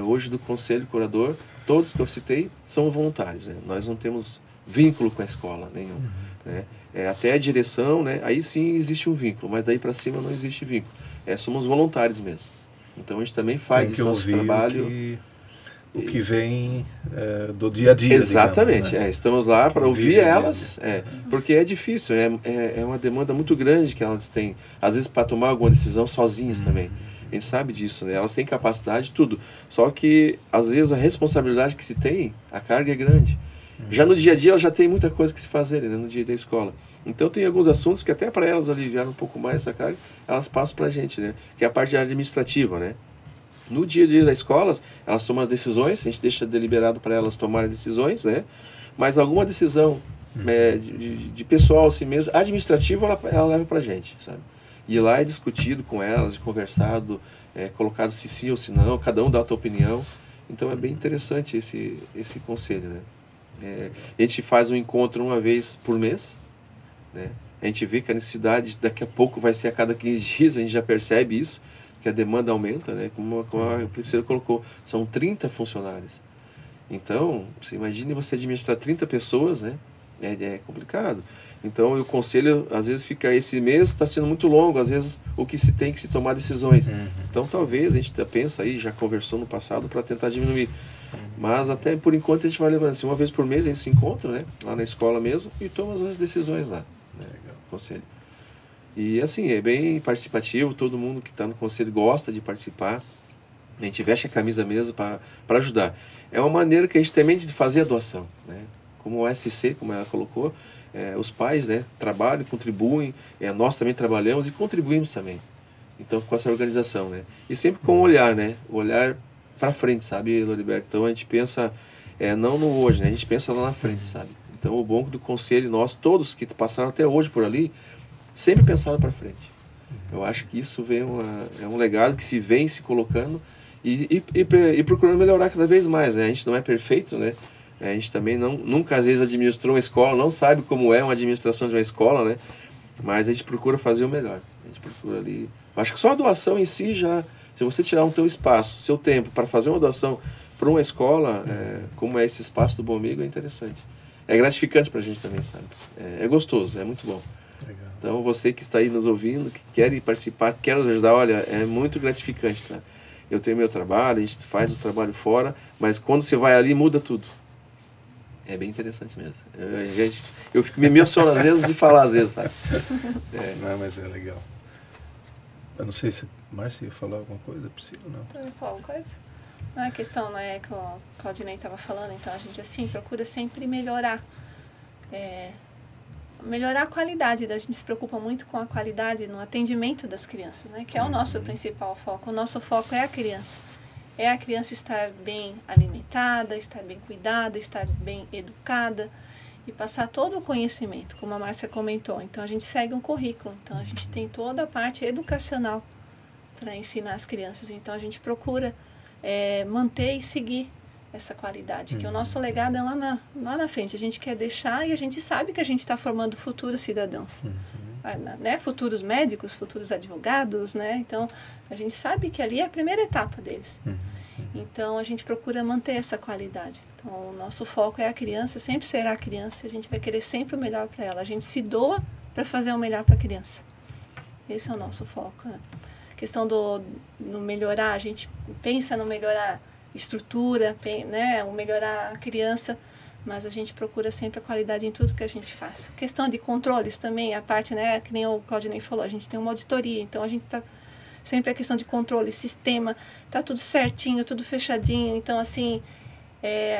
hoje do Conselho Curador, todos que eu citei são voluntários, né, nós não temos vínculo com a escola nenhum, né, até a direção, né, aí sim existe um vínculo, mas daí para cima não existe vínculo, somos voluntários mesmo, então a gente também faz esse nosso trabalho. O que vem do dia a dia. Exatamente, digamos, né? Estamos lá para ouvir elas, porque é difícil, é uma demanda muito grande que elas têm, às vezes para tomar alguma decisão sozinhas também. A gente sabe disso, né? Elas têm capacidade, tudo. Só que, às vezes, a responsabilidade que se tem, a carga é grande. Já no dia a dia, elas já tem muita coisa que se fazer, né? No dia da escola. Então, tem alguns assuntos que até para elas aliviar um pouco mais essa carga, elas passam para a gente, né? Que é a parte administrativa, né? No dia a dia das escolas, elas tomam as decisões, a gente deixa deliberado para elas tomarem decisões, né? Mas alguma decisão de pessoal assim mesmo, administrativa, ela leva para a gente, sabe? E lá é discutido com elas, conversado, colocado se sim ou se não, cada um dá a sua opinião. Então é bem interessante esse conselho, né? A gente faz um encontro uma vez por mês, né? A gente vê que a necessidade daqui a pouco vai ser a cada 15 dias, a gente já percebe isso, que a demanda aumenta, né? Como a Priscila colocou, são 30 funcionários. Então, você imagine você administrar 30 pessoas, né? É complicado. Então, o conselho, às vezes, esse mês está sendo muito longo, às vezes, o que se tem que se tomar decisões. Então, talvez, a gente pensa aí, já conversou no passado, para tentar diminuir. Mas, até por enquanto, a gente vai levando assim, uma vez por mês, a gente se encontra, né? Lá na escola mesmo, e toma as decisões lá, né? Legal. Conselho. E assim, é bem participativo, todo mundo que está no conselho gosta de participar. A gente veste a camisa mesmo para ajudar. É uma maneira que a gente também de fazer a doação, né? Como o SC, como ela colocou, os pais, né, trabalham, contribuem, nós também trabalhamos e contribuímos também. Então, com essa organização, né? E sempre com o olhar, né? O olhar para frente, sabe, Loriberto? Então, a gente pensa, não no hoje, né? A gente pensa lá na frente, sabe? Então, o bom do conselho, nós todos que passaram até hoje por ali, sempre pensaram para frente. Eu acho que isso é um legado que se vem se colocando e procurando melhorar cada vez mais, né? A gente não é perfeito, né? A gente também nunca às vezes administrou uma escola, não sabe como é uma administração de uma escola, né? Mas a gente procura fazer o melhor. A gente procura ali... Eu acho que só a doação em si já... Se você tirar um teu espaço, seu tempo para fazer uma doação para uma escola, como é esse espaço do Bom Amigo, é interessante. É gratificante para a gente também, sabe? É gostoso, é muito bom. Legal. Então, você que está aí nos ouvindo, que quer ir participar, quer nos ajudar, olha, é muito gratificante, tá? Eu tenho meu trabalho, a gente faz o trabalho fora, mas quando você vai ali, muda tudo. É bem interessante mesmo. Eu me emociono às vezes de falar, às vezes, sabe? Não, mas é legal. Eu não sei se a Márcia ia falar alguma coisa, Priscila, não? Tu ia falar alguma coisa? A questão, né, que o Claudinei estava falando, então a gente, assim, procura sempre melhorar. Melhorar a qualidade, a gente se preocupa muito com a qualidade no atendimento das crianças, né, que é o nosso principal foco. O nosso foco é a criança. É a criança estar bem alimentada, estar bem cuidada, estar bem educada e passar todo o conhecimento, como a Márcia comentou. Então, a gente segue um currículo. Então, a gente tem toda a parte educacional para ensinar as crianças. Então, a gente procura manter e seguir essa qualidade, que o nosso legado é lá na frente. A gente quer deixar e a gente sabe que a gente está formando futuros cidadãos. Né? Futuros médicos, futuros advogados, né? Então, a gente sabe que ali é a primeira etapa deles. Então, a gente procura manter essa qualidade. Então, o nosso foco é a criança, sempre será a criança, e a gente vai querer sempre o melhor para ela. A gente se doa para fazer o melhor para a criança. Esse é o nosso foco, né? A questão no melhorar, a gente pensa no melhorar estrutura, né? O melhorar a criança, mas a gente procura sempre a qualidade em tudo que a gente faz. Questão de controles também, a parte, né, que nem o Claudinei falou, a gente tem uma auditoria, então a gente está sempre a questão de controle, sistema, tá tudo certinho, tudo fechadinho, então assim,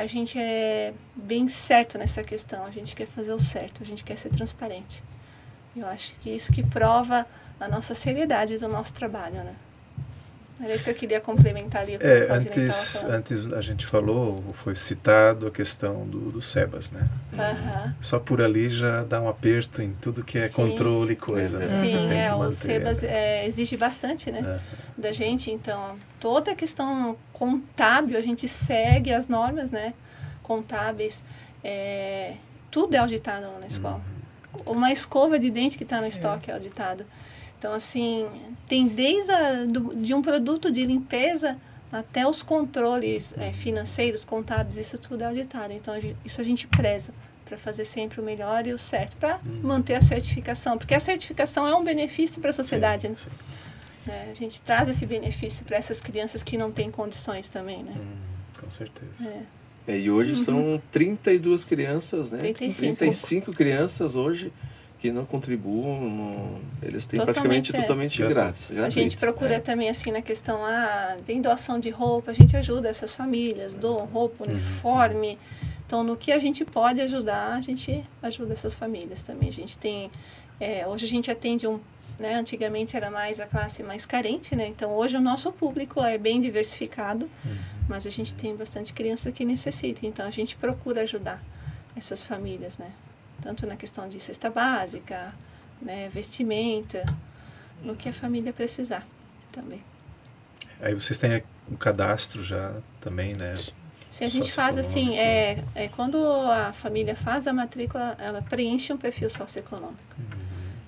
a gente é bem certo nessa questão, a gente quer fazer o certo, a gente quer ser transparente. Eu acho que isso que prova a nossa seriedade do nosso trabalho, né? Era isso que eu queria complementar ali. Antes a gente falou, foi citado a questão do SEBAS, né? Só por ali já dá um aperto em tudo que é controle e coisa, né? Sim, Tem que o manter, SEBAS né? exige bastante, né? Da gente, então, toda a questão contábil, a gente segue as normas, né? Contábeis, tudo é auditado lá na escola. Uma escova de dente que está no estoque é auditada. Então, assim, tem desde de um produto de limpeza até os controles financeiros, contábeis, isso tudo é auditado. Então, isso a gente preza para fazer sempre o melhor e o certo, para manter a certificação. Porque a certificação é um benefício para a sociedade, né? A gente traz esse benefício para essas crianças que não têm condições também, né? Com certeza. E hoje são 32 crianças, né? 35 crianças hoje que não contribuem, eles têm praticamente totalmente grátis. A gente procura também, assim, na questão, vem doação de roupa, a gente ajuda essas famílias, doam roupa, uniforme. Então, no que a gente pode ajudar, a gente ajuda essas famílias também. A gente tem, hoje a gente atende né, antigamente era mais a classe mais carente, né? Então, hoje o nosso público é bem diversificado, mas a gente tem bastante criança que necessita. Então, a gente procura ajudar essas famílias, né? Tanto na questão de cesta básica, né, vestimenta, no que a família precisar também. Aí vocês têm o cadastro já também, né? Se a gente faz assim, quando a família faz a matrícula, ela preenche um perfil socioeconômico.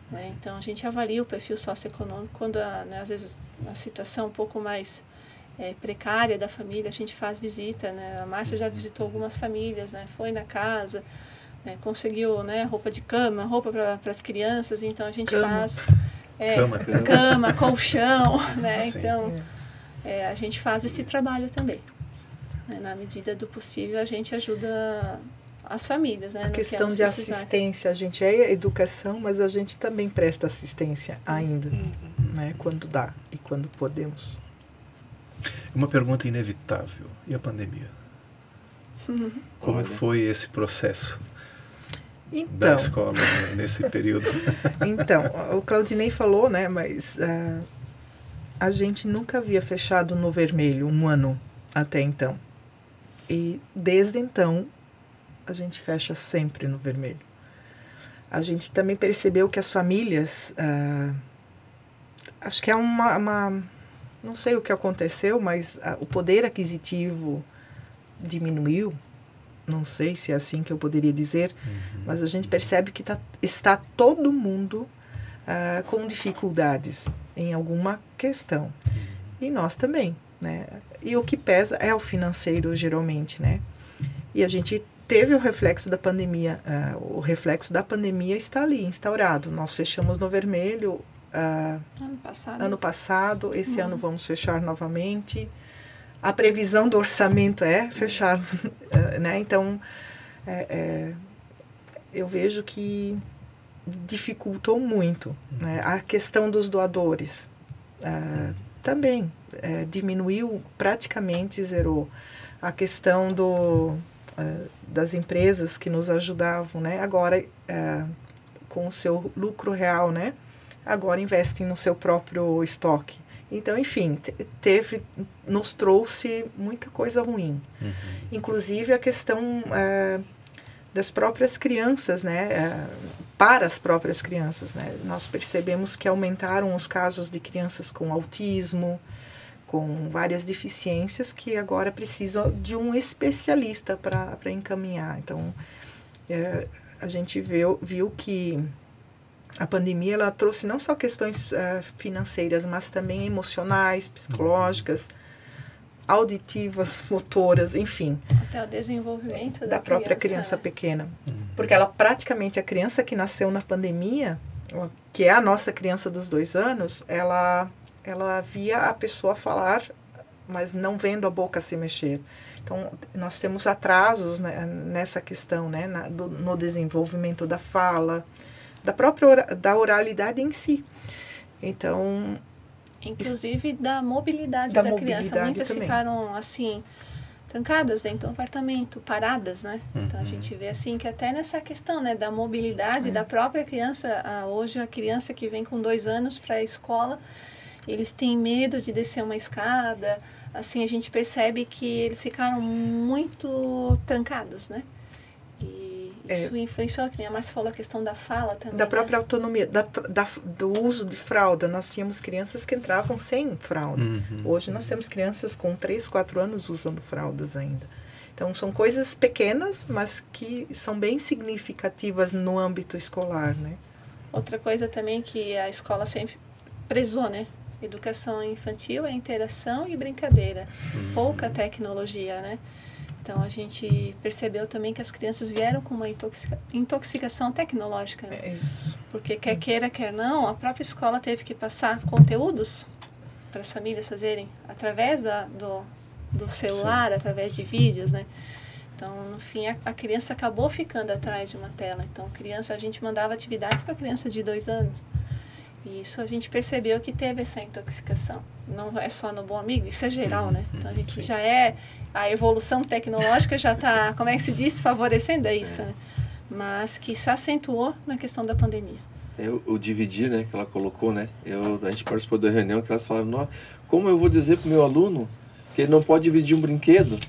Né? Então, a gente avalia o perfil socioeconômico. Quando, né, às vezes, a situação um pouco mais precária da família, a gente faz visita. Né? A Márcia já visitou algumas famílias, né? Foi na casa, conseguiu, né, roupa de cama, roupa para as crianças. Então, a gente faz cama, colchão. Né? Então, a gente faz esse trabalho também. Na medida do possível, a gente ajuda as famílias, né? A questão de assistência, a gente é educação, mas a gente também presta assistência ainda, né? Quando dá e quando podemos. Uma pergunta inevitável, e a pandemia? Como foi esse processo da escola nesse período? Então, o Claudinei falou, né? Mas a gente nunca havia fechado no vermelho um ano até então. E desde então, a gente fecha sempre no vermelho. A gente também percebeu que as famílias Acho que é não sei o que aconteceu, mas o poder aquisitivo diminuiu. Não sei se é assim que eu poderia dizer, mas a gente percebe que está todo mundo com dificuldades em alguma questão. E nós também, né? E o que pesa é o financeiro, geralmente, né? E a gente teve o reflexo da pandemia. O reflexo da pandemia está ali, instaurado. Nós fechamos no vermelho ano passado. Esse ano vamos fechar novamente. A previsão do orçamento é fechar, né? Então, eu vejo que dificultou muito, né? A questão dos doadores também diminuiu, praticamente zerou. A questão das empresas que nos ajudavam, né? Agora, com o seu lucro real, né? Agora investem no seu próprio estoque. Então, enfim, nos trouxe muita coisa ruim. Inclusive a questão das próprias crianças, né? Para as próprias crianças, né? Nós percebemos que aumentaram os casos de crianças com autismo, com várias deficiências, que agora precisam de um especialista para encaminhar. Então, a gente viu que a pandemia ela trouxe não só questões financeiras, mas também emocionais, psicológicas, auditivas, motoras, enfim. Até o desenvolvimento da própria criança pequena. Porque ela praticamente, a criança que nasceu na pandemia, que é a nossa criança dos 2 anos, ela via a pessoa falar, mas não vendo a boca se mexer. Então, nós temos atrasos, né, nessa questão, né, no desenvolvimento da fala, da oralidade em si. Então, inclusive da mobilidade da criança. Muitas também ficaram assim, trancadas dentro do apartamento, paradas, né? Então a gente vê assim que até nessa questão, né, da mobilidade da própria criança, hoje a criança que vem com 2 anos para a escola, eles têm medo de descer uma escada, assim, a gente percebe que eles ficaram muito trancados, né? Isso influenciou, que a Márcia falou, a questão da fala também. Da própria autonomia, do uso de fralda. Nós tínhamos crianças que entravam sem fralda. Hoje nós temos crianças com 3, 4 anos usando fraldas ainda. Então, são coisas pequenas, mas que são bem significativas no âmbito escolar, né? Outra coisa também que a escola sempre prezou, né? Educação infantil é interação e brincadeira. Pouca tecnologia, né? Então, a gente percebeu também que as crianças vieram com uma intoxicação tecnológica. Né? Isso. Porque quer queira, quer não, a própria escola teve que passar conteúdos para as famílias fazerem através do celular, através de vídeos, né? Então, no fim, a criança acabou ficando atrás de uma tela. Então, a gente mandava atividades para criança de 2 anos. E isso a gente percebeu que teve essa intoxicação. Não é só no Bom Amigo, isso é geral, né? Então, a gente já a evolução tecnológica já está, como é que se diz, favorecendo isso, né? Mas que se acentuou na questão da pandemia. O dividir, né, que ela colocou, né? A gente participou da reunião que elas falaram, como eu vou dizer para o meu aluno que ele não pode dividir um brinquedo,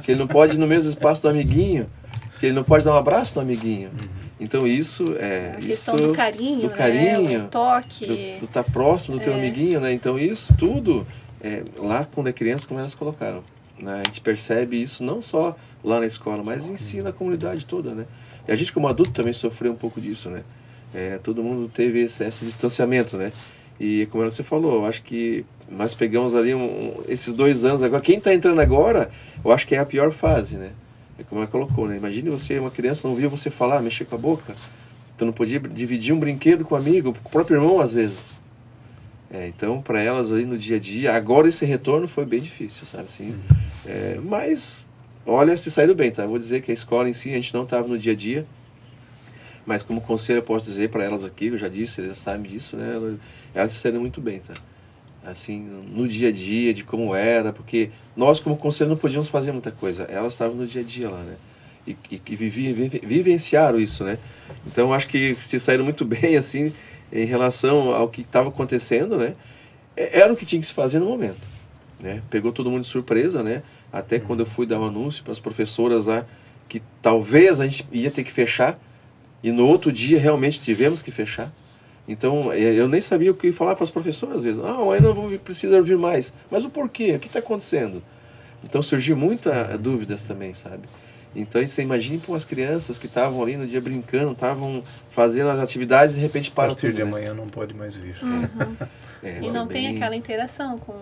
que ele não pode ir no mesmo espaço do amiguinho, que ele não pode dar um abraço no amiguinho. Então isso a questão do carinho, né? O toque. Do estar próximo do teu amiguinho, né? Então isso tudo, lá quando é criança, como elas colocaram. Né? A gente percebe isso não só lá na escola, mas em si na comunidade toda, né? E a gente como adulto também sofreu um pouco disso, né? Todo mundo teve esse distanciamento, né? E como você falou, eu acho que nós pegamos ali esses 2 anos agora. Quem está entrando agora, eu acho que é a pior fase, né? É como ela colocou, né? Imagine você, uma criança, não via você falar, mexer com a boca. Então não podia dividir um brinquedo com o amigo, com o próprio irmão às vezes. Então, para elas ali no dia a dia, agora esse retorno foi bem difícil, sabe? Assim, mas, olha, se saíram bem, tá? Eu vou dizer que a escola em si, a gente não estava no dia a dia, mas como conselho eu posso dizer para elas aqui, eu já disse, elas sabem disso, né? Elas se saíram muito bem, tá? Assim, no dia a dia, de como era, porque nós como conselho não podíamos fazer muita coisa, elas estavam no dia a dia lá, né? E vivenciaram isso, né? Então, acho que se saíram muito bem, assim, em relação ao que estava acontecendo, né? Era o que tinha que se fazer no momento, né? Pegou todo mundo de surpresa, né? Até quando eu fui dar um anúncio para as professoras lá, que talvez a gente ia ter que fechar, e no outro dia realmente tivemos que fechar, Então, eu nem sabia o que falar para as professoras às vezes. Ah, ainda não precisa ouvir mais. Mas o porquê? O que está acontecendo? Então, surgiu muitas dúvidas também, sabe? Então, você imagina para umas crianças que estavam ali no dia brincando, estavam fazendo as atividades e de repente A param partir tudo, de né? amanhã não pode mais vir. E não tem aquela interação com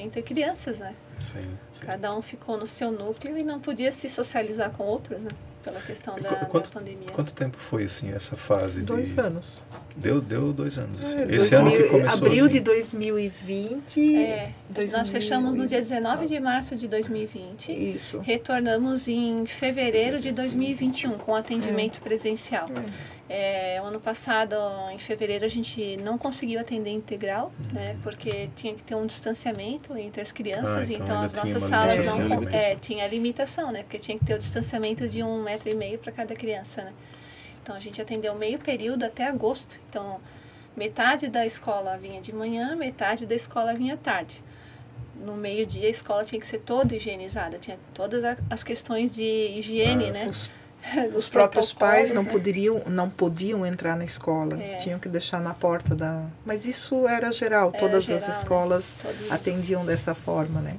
entre crianças, né? Sim, sim. Cada um ficou no seu núcleo e não podia se socializar com outros, né? Pela questão da pandemia. Quanto tempo foi, assim, essa fase? 2 anos. Deu 2 anos. Assim. Esse 2000, ano que começou abril assim. de 2020. Nós fechamos no dia 19 de março de 2020. Isso. Retornamos em fevereiro de 2021 com atendimento presencial. O ano passado, em fevereiro, a gente não conseguiu atender integral, né, porque tinha que ter um distanciamento entre as crianças, então as nossas salas tinha limitação, né, porque tinha que ter o distanciamento de 1,5 metro para cada criança, né. Então a gente atendeu meio período até agosto, então metade da escola vinha de manhã, metade da escola vinha à tarde. No meio-dia a escola tinha que ser toda higienizada, tinha todas as questões de higiene, né. Os próprios pais não podiam entrar na escola, tinham que deixar na porta da... Mas isso era geral, todas as escolas atendiam dessa forma, né?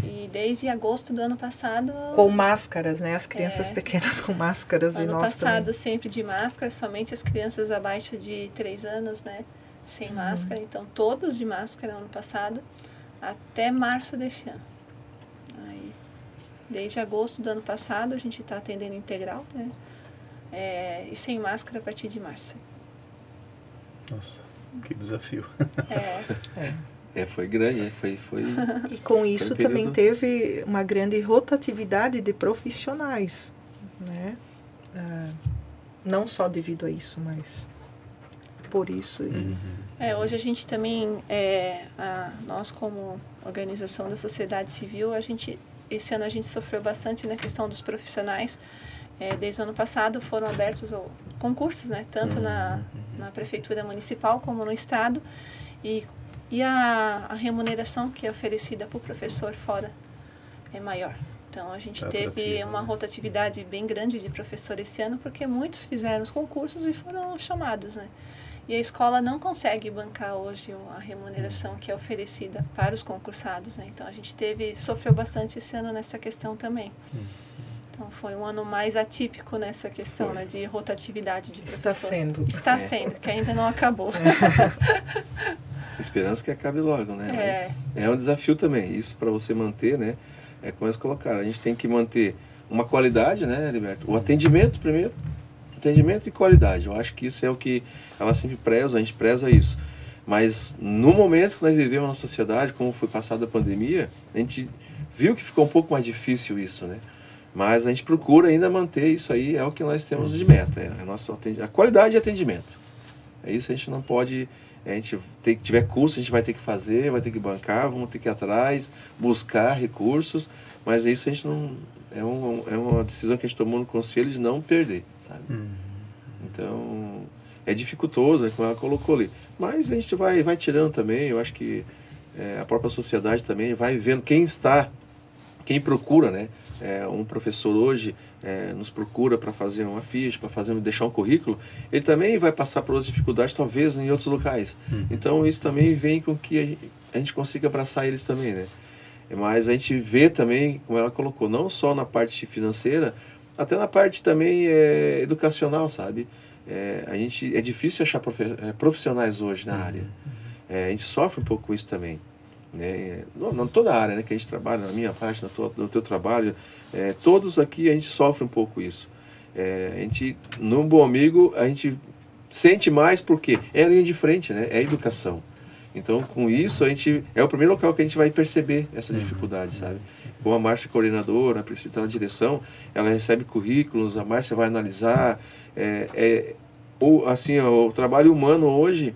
E desde agosto do ano passado... Com máscaras, né? As crianças pequenas com máscaras e nós Ano passado também. sempre de máscara, somente as crianças abaixo de 3 anos, né? Sem máscara, então todos de máscara ano passado, até março desse ano. Desde agosto do ano passado, a gente está atendendo integral, né? E sem máscara a partir de março. Nossa, que desafio. Foi grande, foi... E com isso também teve uma grande rotatividade de profissionais, né? Não só devido a isso, mas por isso. Hoje a gente também, nós como organização da sociedade civil, esse ano a gente sofreu bastante na questão dos profissionais. Desde o ano passado foram abertos concursos, né? Tanto na prefeitura municipal como no estado. E a remuneração que é oferecida para o professor fora é maior. Então, a gente teve uma rotatividade bem grande de professor esse ano, porque muitos fizeram os concursos e foram chamados, né? E a escola não consegue bancar hoje a remuneração que é oferecida para os concursados, né? Então, a gente sofreu bastante esse ano nessa questão também. Então, foi um ano mais atípico nessa questão, né, de rotatividade de professor. Está sendo, que ainda não acabou. Esperamos que acabe logo, né? Mas é um desafio também, isso para você manter, né? Como eles colocaram, a gente tem que manter uma qualidade, né, Heriberto? O atendimento primeiro, atendimento e qualidade. Eu acho que isso é o que ela sempre preza, a gente preza isso. Mas no momento que nós vivemos na sociedade, como foi passada a pandemia, a gente viu que ficou um pouco mais difícil isso, né? Mas a gente procura ainda manter isso aí, é o que nós temos de meta, a qualidade de atendimento. É isso, a gente não pode... A gente tiver curso, a gente vai ter que fazer, vai ter que bancar, vamos ter que ir atrás, buscar recursos, mas isso a gente não... É uma decisão que a gente tomou no conselho de não perder, sabe? Então, é dificultoso, né, como ela colocou ali. Mas a gente vai tirando também, eu acho que a própria sociedade também vai vendo quem procura, né? Um professor hoje nos procura para fazer uma ficha, para deixar um currículo, ele também vai passar por outras dificuldades, talvez em outros locais. Então isso também vem com que a gente consiga abraçar eles também, né? Mas a gente vê também, como ela colocou, não só na parte financeira, até na parte também educacional, sabe? É difícil achar profissionais hoje na área. A gente sofre um pouco com isso também. Né? Não toda a área, né, que a gente trabalha, na minha parte, no teu trabalho, todos aqui a gente sofre um pouco isso. A gente, no Bom Amigo, a gente sente mais porque é a linha de frente, né? É a educação. Então, com isso, é o primeiro local que a gente vai perceber essa dificuldade, sabe? Com a Márcia coordenadora, a Priscila está na direção, ela recebe currículos, a Márcia vai analisar. O trabalho humano hoje,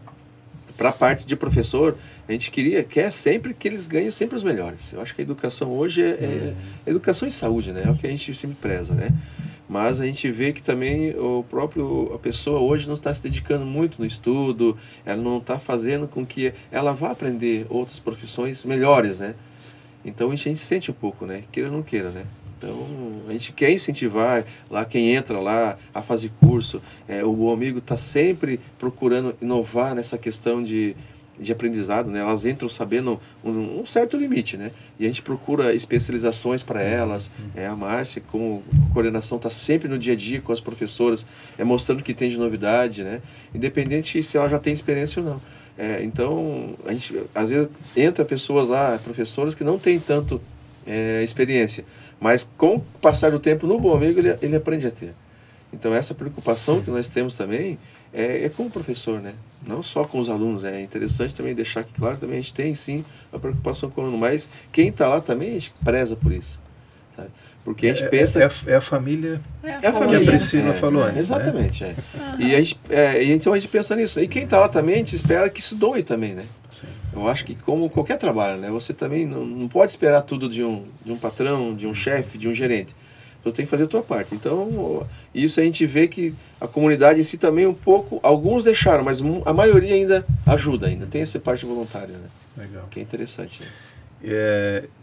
para a parte de professor, a gente quer sempre que eles ganhem sempre os melhores. Eu acho que a educação hoje é educação e saúde, né? É o que a gente sempre preza, né? Mas a gente vê que também a pessoa hoje não está se dedicando muito no estudo, ela não está fazendo com que ela vá aprender outras profissões melhores, né? Então a gente sente um pouco, né? Queira ou não queira, né? Então, a gente quer incentivar lá quem entra lá a fazer curso. O Bom Amigo está sempre procurando inovar nessa questão de aprendizado, né? Elas entram sabendo um certo limite, né? E a gente procura especializações para elas. A Márcia, como coordenação, está sempre no dia a dia com as professoras, mostrando o que tem de novidade, né? Independente se ela já tem experiência ou não. Então, a gente, às vezes, entra pessoas lá, professoras, que não têm tanto experiência, mas com o passar do tempo, no Bom Amigo, ele aprende a ter. Então, essa preocupação que nós temos também é com o professor, né? Não só com os alunos. É interessante também deixar que, claro, também a gente tem, sim, a preocupação com o aluno, mas quem está lá também, a gente preza por isso, sabe? Porque a gente pensa... É a família a família que a Priscila falou antes, exatamente, né? E então a gente pensa nisso. E quem está lá também, a gente espera que se doe também, né? Sim. Eu acho que, como qualquer trabalho, né? Você também não pode esperar tudo de um patrão, de um chefe, de um gerente. Você tem que fazer a tua parte. Então, isso a gente vê que a comunidade em si também um pouco... Alguns deixaram, mas a maioria ainda ajuda, ainda tem essa parte voluntária, né? Legal. Que é interessante.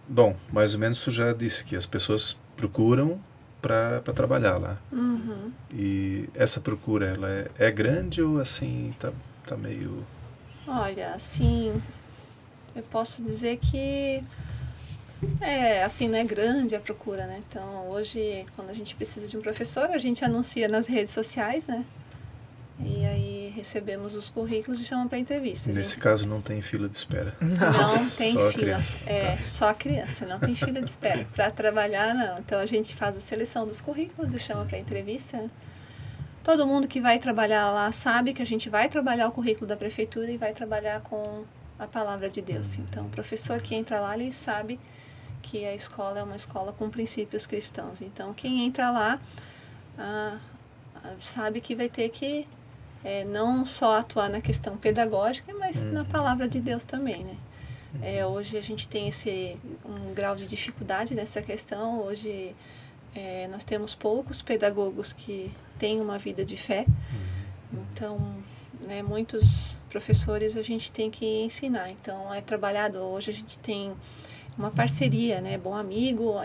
Bom, mais ou menos tu já disse que as pessoas procuram para trabalhar lá. Uhum. E essa procura, ela é grande ou assim, tá meio... Olha, assim, eu posso dizer que assim, não é grande a procura, né? Então, hoje, quando a gente precisa de um professor, a gente anuncia nas redes sociais, né? E aí recebemos os currículos e chamam para entrevista. Nesse caso não tem fila de espera. Não tem só fila. Criança. Só a criança, não tem fila de espera. Para trabalhar, não. Então a gente faz a seleção dos currículos e chama para entrevista. Todo mundo que vai trabalhar lá sabe que a gente vai trabalhar o currículo da prefeitura e vai trabalhar com a palavra de Deus. Então o professor que entra lá, ele sabe que a escola é uma escola com princípios cristãos. Então quem entra lá sabe que vai ter que não só atuar na questão pedagógica, mas na palavra de Deus também, né? Hoje a gente tem um grau de dificuldade nessa questão. Hoje nós temos poucos pedagogos que têm uma vida de fé. Então, né, muitos professores a gente tem que ensinar. Então, trabalhado. Hoje a gente tem uma parceria, né? Bom Amigo,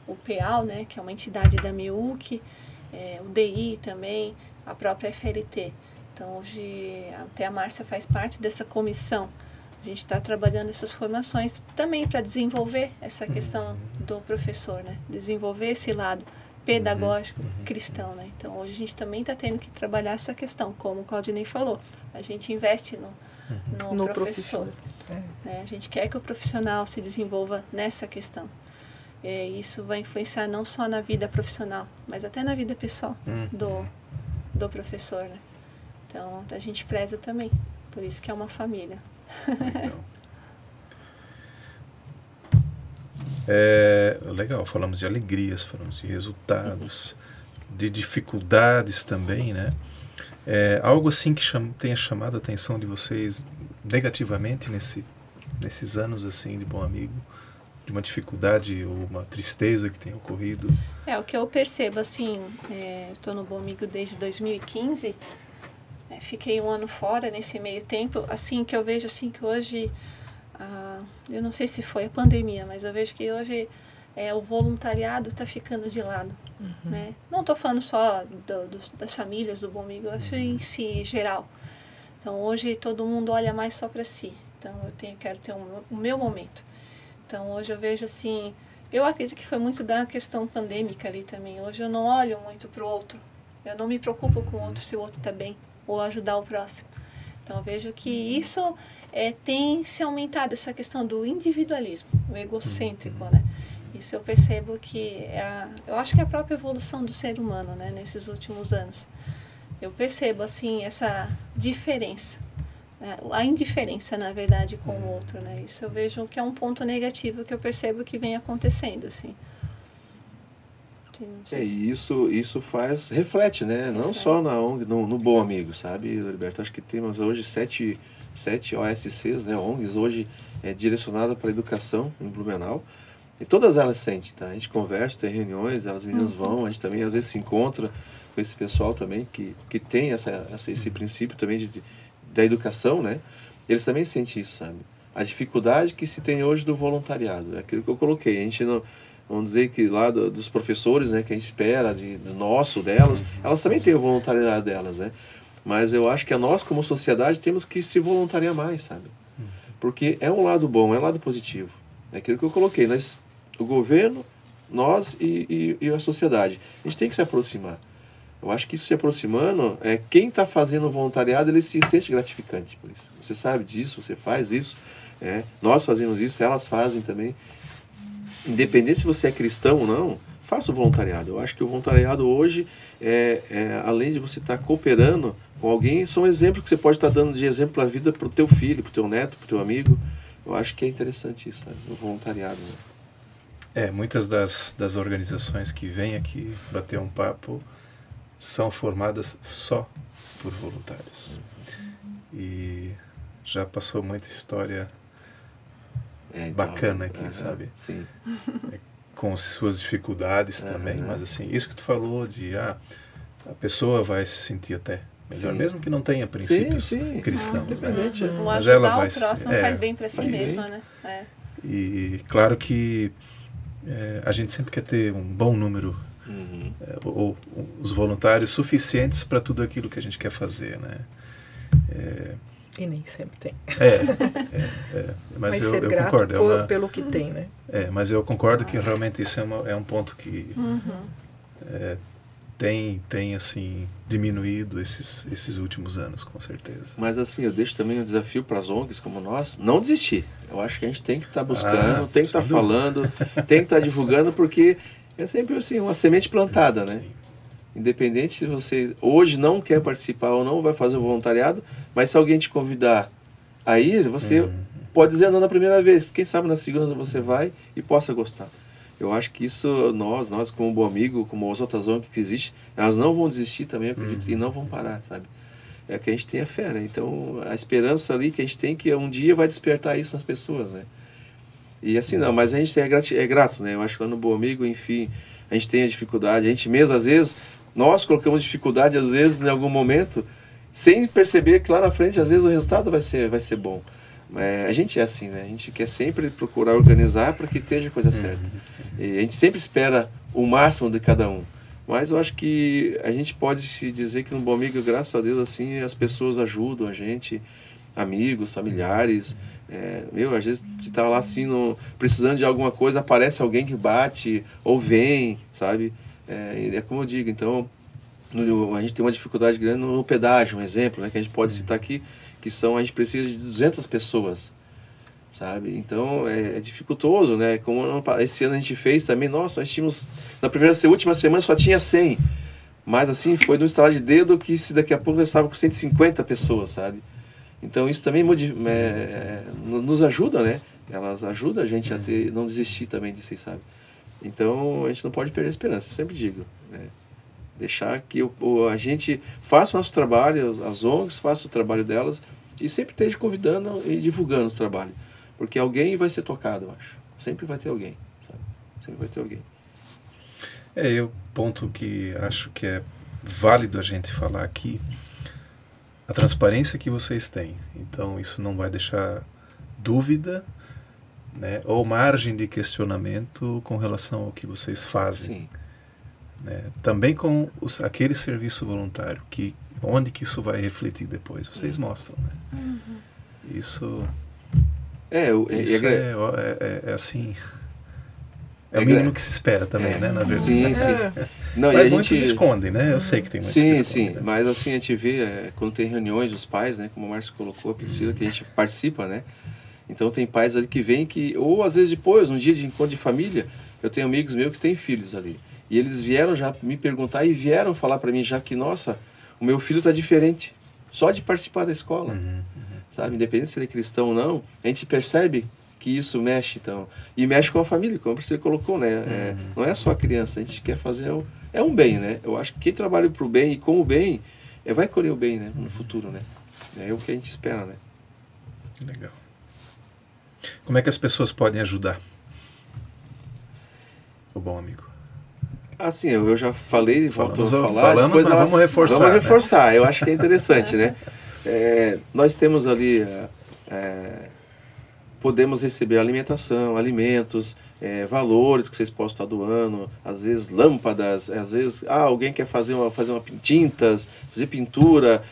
o PEAL, né? Que é uma entidade da MEUC, o DI também, a própria FLT. Então, hoje, até a Márcia faz parte dessa comissão. A gente está trabalhando essas formações também para desenvolver essa questão do professor, né? Desenvolver esse lado pedagógico cristão, né? Então, hoje a gente também está tendo que trabalhar essa questão, como o Claudinei falou. A gente investe no professor. Né? A gente quer que o profissional se desenvolva nessa questão. Isso vai influenciar não só na vida profissional, mas até na vida pessoal do professor, né? Então, a gente preza também. Por isso que é uma família. Legal, falamos de alegrias, falamos de resultados, de dificuldades também, né? Algo assim que tenha chamado a atenção de vocês negativamente nesses anos assim de Bom Amigo, de uma dificuldade ou uma tristeza que tenha ocorrido? O que eu percebo, assim, estou no Bom Amigo desde 2015, fiquei um ano fora nesse meio tempo, assim, que eu vejo assim que hoje, eu não sei se foi a pandemia, mas eu vejo que hoje o voluntariado está ficando de lado, né? Não estou falando só das famílias do Bom Amigo, eu acho em si, geral. Então, hoje todo mundo olha mais só para si. Então, quero ter o meu momento. Então, hoje eu vejo assim, eu acredito que foi muito da questão pandêmica ali também. Hoje eu não olho muito para o outro. Eu não me preocupo com o outro se o outro está bem, ou ajudar o próximo. Então, eu vejo que isso tem se aumentado, essa questão do individualismo, o egocêntrico, né? Isso eu percebo que eu acho que é a própria evolução do ser humano, né, nesses últimos anos. Eu percebo, assim, essa diferença, né? A indiferença, na verdade, com o outro, né? Isso eu vejo que é um ponto negativo que eu percebo que vem acontecendo, assim. Isso reflete, né? Não só na ONG, no Bom Amigo, sabe, Roberto? Acho que temos hoje 7 OSCs, né? ONGs, hoje direcionada para a educação em Blumenau. E todas elas sentem, tá? A gente conversa, tem reuniões, as meninas vão, a gente também às vezes se encontra com esse pessoal também que tem esse princípio também da educação, né? Eles também sentem isso, sabe? A dificuldade que se tem hoje do voluntariado, é aquilo que eu coloquei. A gente vamos dizer que lá dos professores, né, que a gente espera, do nosso, delas, elas também têm o voluntariado delas, né? Mas eu acho que nós, como sociedade, temos que se voluntariar mais, sabe? Porque é um lado bom, é um lado positivo. É aquilo que eu coloquei, o governo, nós e a sociedade. A gente tem que se aproximar. Eu acho que isso se aproximando, quem está fazendo o voluntariado, ele se sente gratificante por isso. Você sabe disso, você faz isso, nós fazemos isso, elas fazem também. Independente se você é cristão ou não, faça o voluntariado. Eu acho que o voluntariado hoje, além de você estar cooperando com alguém, são exemplos que você pode estar dando de exemplo para a vida para o teu filho, para o teu neto, para o teu amigo. Eu acho que é interessante isso, sabe? O voluntariado. Né? Muitas das organizações que vêm aqui bater um papo são formadas só por voluntários. E já passou muita história bacana aqui, sabe? Sim. Com suas dificuldades também, mas assim, isso que tu falou de a pessoa vai se sentir até melhor, mesmo que não tenha princípios cristãos, né? Mas ela vai o próximo faz bem para si mesma, né? E claro que a gente sempre quer ter um bom número ou os voluntários suficientes para tudo aquilo que a gente quer fazer, né? E nem sempre tem. Mas eu concordo. Pelo que tem, né? Mas eu concordo que realmente isso é um ponto que tem assim, diminuído esses últimos anos, com certeza. Mas assim, eu deixo também um desafio para as ONGs como nós, não desistir. Eu acho que a gente tem que estar buscando, tem que estar falando, tem que estar divulgando, porque é sempre assim, uma semente plantada, né? Sim. Independente se você hoje não quer participar ou não, vai fazer o voluntariado, mas se alguém te convidar a ir, você pode dizer não na primeira vez, quem sabe na segunda você vai e possa gostar. Eu acho que isso, nós como Bom Amigo, como as outras ONGs que existem, elas não vão desistir também, acredito, e não vão parar, sabe? É que a gente tem a fé, né? Então, a esperança ali que a gente tem que um dia vai despertar isso nas pessoas, né? E assim, não, mas a gente é grato, né? Eu acho que lá no Bom Amigo, enfim, a gente tem a dificuldade, a gente mesmo, às vezes, nós colocamos dificuldade, às vezes, em algum momento, sem perceber que lá na frente, às vezes, o resultado vai ser bom. A gente é assim, né? A gente quer sempre procurar organizar para que esteja a coisa certa. E a gente sempre espera o máximo de cada um. Mas eu acho que a gente pode se dizer que no Bom Amigo, graças a Deus, assim, as pessoas ajudam a gente, amigos, familiares. Às vezes você está lá assim, precisando de alguma coisa, aparece alguém que bate ou vem, sabe? É como eu digo, então, a gente tem uma dificuldade grande no pedágio, um exemplo, né, que a gente pode citar aqui, que a gente precisa de 200 pessoas, sabe? Então, é dificultoso, né? Como esse ano a gente fez também, nossa, nós tínhamos, na última semana só tinha 100, mas assim, foi no estalar de dedo que daqui a pouco nós estávamos com 150 pessoas, sabe? Então, isso também nos ajuda, né? Elas ajudam a gente a não desistir também disso, sabe? Então, a gente não pode perder a esperança, eu sempre digo, né? Deixar que a gente faça nosso trabalho, as ONGs façam o trabalho delas e sempre esteja convidando e divulgando o trabalho. Porque alguém vai ser tocado, eu acho. Sempre vai ter alguém, sabe? Sempre vai ter alguém. O ponto que acho que é válido a gente falar aqui, a transparência que vocês têm. Então, isso não vai deixar dúvida, né, ou margem de questionamento com relação ao que vocês fazem. Sim. Né? Também com aquele serviço voluntário, onde que isso vai refletir depois, vocês mostram, né? Isso assim, é o mínimo que se espera também, né, na verdade. Sim. Não, mas muitos escondem, né? Eu sei que tem muitos que escondem. Sim, mas assim a gente vê, quando tem reuniões dos pais, né, como o Márcio colocou, a Priscila, que a gente participa, né? Então tem pais ali que vêm ou às vezes depois, um dia de encontro de família, eu tenho amigos meus que têm filhos ali. E eles vieram já me perguntar e vieram falar para mim já que, nossa, o meu filho está diferente, só de participar da escola, sabe? Independente se ele é cristão ou não, a gente percebe que isso mexe, então. E mexe com a família, como você colocou, né? Não é só a criança, a gente quer fazer um bem, né? Eu acho que quem trabalha para o bem e com o bem, vai colher o bem, né? No futuro, né? É o que a gente espera, né? Legal. Como é que as pessoas podem ajudar o Bom Amigo? Assim, eu já falei e volto a falar. Depois vamos reforçar. Vamos reforçar, né? Eu acho que é interessante, né? Nós temos ali podemos receber alimentação, alimentos, valores que vocês possam estar doando, às vezes lâmpadas, às vezes alguém quer fazer tintas, fazer pintura,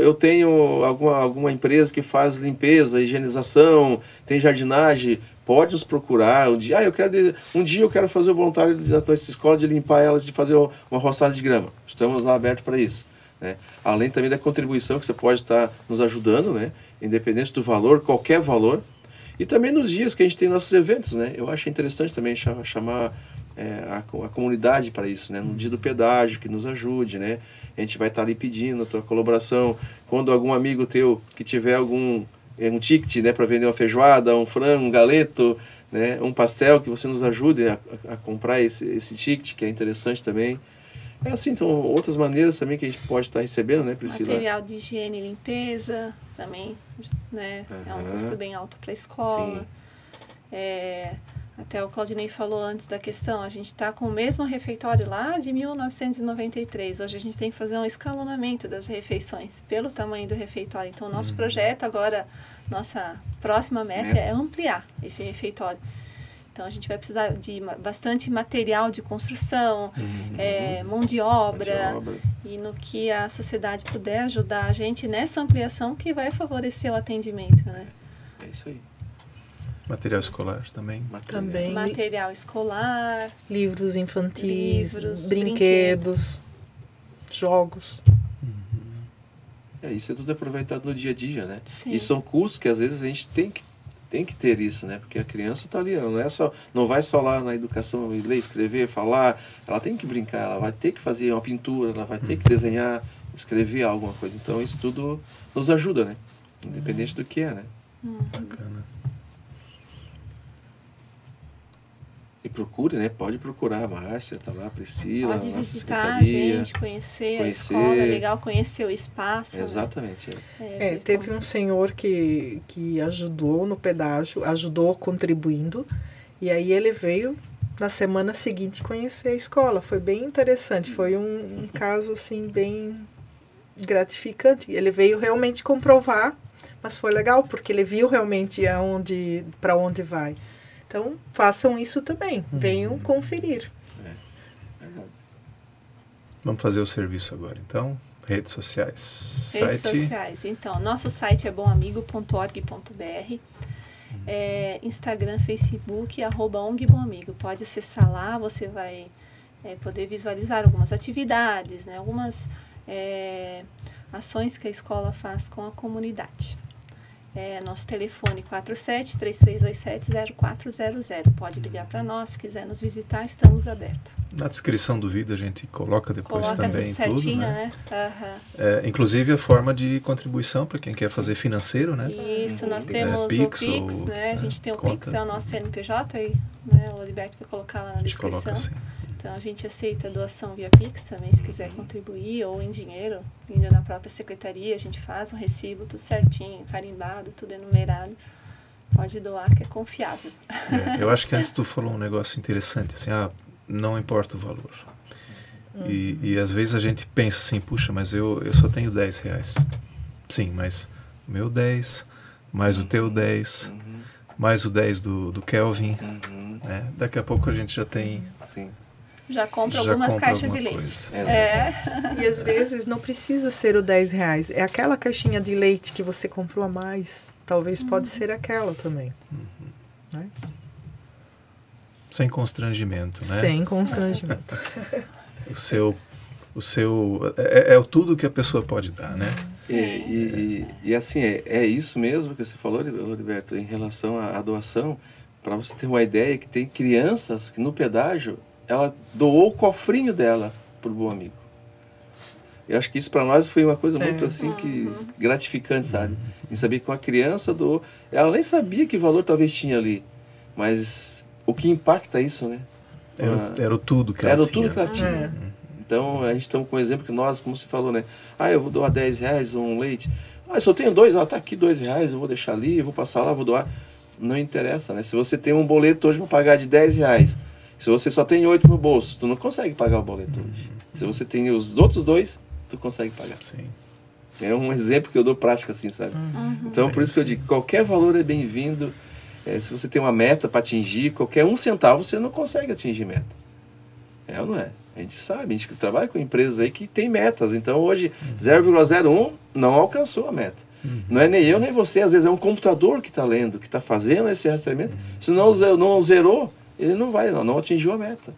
eu tenho alguma empresa que faz limpeza, higienização, tem jardinagem, pode nos procurar. Um dia eu quero fazer o voluntário da tua escola, de limpar ela, de fazer uma roçada de grama. Estamos lá abertos para isso, né? Além também da contribuição que você pode estar nos ajudando, né? Independente do valor, qualquer valor. E também nos dias que a gente tem nossos eventos, né? Eu acho interessante também chamar a comunidade para isso, né? No dia do pedágio, que nos ajude, né? A gente vai estar ali pedindo a tua colaboração. Quando algum amigo teu que tiver um ticket, né, para vender uma feijoada, um frango, um galeto, né, um pastel, que você nos ajude a comprar esse ticket, que é interessante também. Assim, então, outras maneiras também que a gente pode estar recebendo, né, Priscila? Material de higiene e limpeza também, né? É um custo bem alto para a escola. Até o Claudinei falou antes da questão, a gente está com o mesmo refeitório lá de 1993. Hoje a gente tem que fazer um escalonamento das refeições pelo tamanho do refeitório. Então, o nosso projeto agora, nossa próxima meta é ampliar esse refeitório. Então, a gente vai precisar de bastante material de construção, mão de obra, e no que a sociedade puder ajudar a gente nessa ampliação que vai favorecer o atendimento, né? É isso aí. Material escolar também. Material escolar. Livros infantis, brinquedos, jogos. Isso é tudo aproveitado no dia a dia, né? Sim. E são custos que às vezes a gente tem que ter isso, né? Porque a criança está ali, não vai só lá na educação ler, escrever, falar, ela tem que brincar, ela vai ter que fazer uma pintura, ela vai ter que desenhar, escrever alguma coisa. Então isso tudo nos ajuda, né? Independente do que é, né? Bacana. E procure, né? Pode procurar a Márcia, tá lá, a Priscila, pode a visitar a gente, conhecer a escola, é legal conhecer o espaço. Exatamente. Né? Teve um senhor que ajudou no pedágio, ajudou contribuindo, e aí ele veio na semana seguinte conhecer a escola. Foi bem interessante, foi um caso assim bem gratificante. Ele veio realmente comprovar, mas foi legal porque ele viu realmente para onde vai. Então, façam isso também. Venham conferir. Vamos fazer o serviço agora, então. Redes sociais. Redes sociais. Então, nosso site é bomamigo.org.br. Instagram, Facebook, @ONGBomAmigo. Pode acessar lá, você vai poder visualizar algumas atividades, né? Algumas ações que a escola faz com a comunidade. Nosso telefone 47-3327-0400. Pode ligar para nós, se quiser nos visitar, estamos abertos. Na descrição do vídeo a gente coloca depois também tudo certinho, tudo, né? Inclusive a forma de contribuição para quem quer fazer financeiro, né? Isso, nós temos o Pix, né? A gente tem o conta. Pix, é o nosso CNPJ, aí, né? O Loriberto vai colocar lá na descrição. Coloca assim. Então, a gente aceita doação via Pix também, se quiser contribuir, ou em dinheiro, indo na própria secretaria, a gente faz um recibo, tudo certinho, carimbado, tudo enumerado. Pode doar, que é confiável. Eu acho que antes tu falou um negócio interessante, assim, não importa o valor. E às vezes a gente pensa assim, puxa, mas eu só tenho R$10. Sim, mas o meu 10, mais o teu 10, mais o 10 do Kelvin, né? Daqui a pouco a gente já tem... Sim. Já compra algumas caixas de leite. E às vezes não precisa ser o R$10. É aquela caixinha de leite que você comprou a mais. Talvez pode ser aquela também. Né? Sem constrangimento, né? Sem constrangimento. O seu é tudo que a pessoa pode dar, né? Sim. E assim, é isso mesmo que você falou, Heriberto, em relação à doação. Para você ter uma ideia, que tem crianças que no pedágio ela doou o cofrinho dela para o Bom Amigo. Eu acho que isso para nós foi uma coisa muito assim gratificante, sabe? Em saber que uma criança doou, ela nem sabia que valor talvez tinha ali, mas o que impacta isso, né? Era o tudo que ela tinha. Tudo que ela tinha. Então a gente está com um exemplo que nós, como você falou, né? Eu vou doar R$10 um leite. Só tenho 2, tá aqui R$2, eu vou deixar ali, eu vou passar lá, vou doar. Não interessa, né? Se você tem um boleto hoje para pagar de R$10, se você só tem 8 no bolso, tu não consegue pagar o boleto hoje. Se você tem os outros 2, tu consegue pagar. Sim. É um exemplo que eu dou prática, assim, sabe? Então, por isso que eu digo, qualquer valor é bem-vindo. Se você tem uma meta para atingir, qualquer 1 centavo você não consegue atingir meta. É ou não é? A gente sabe, a gente trabalha com empresas aí que tem metas. Então, hoje, 0,01 não alcançou a meta. Não é nem eu, nem você. Às vezes é um computador que está lendo, que está fazendo esse rastreamento. Se não zerou, ele não atingiu a meta.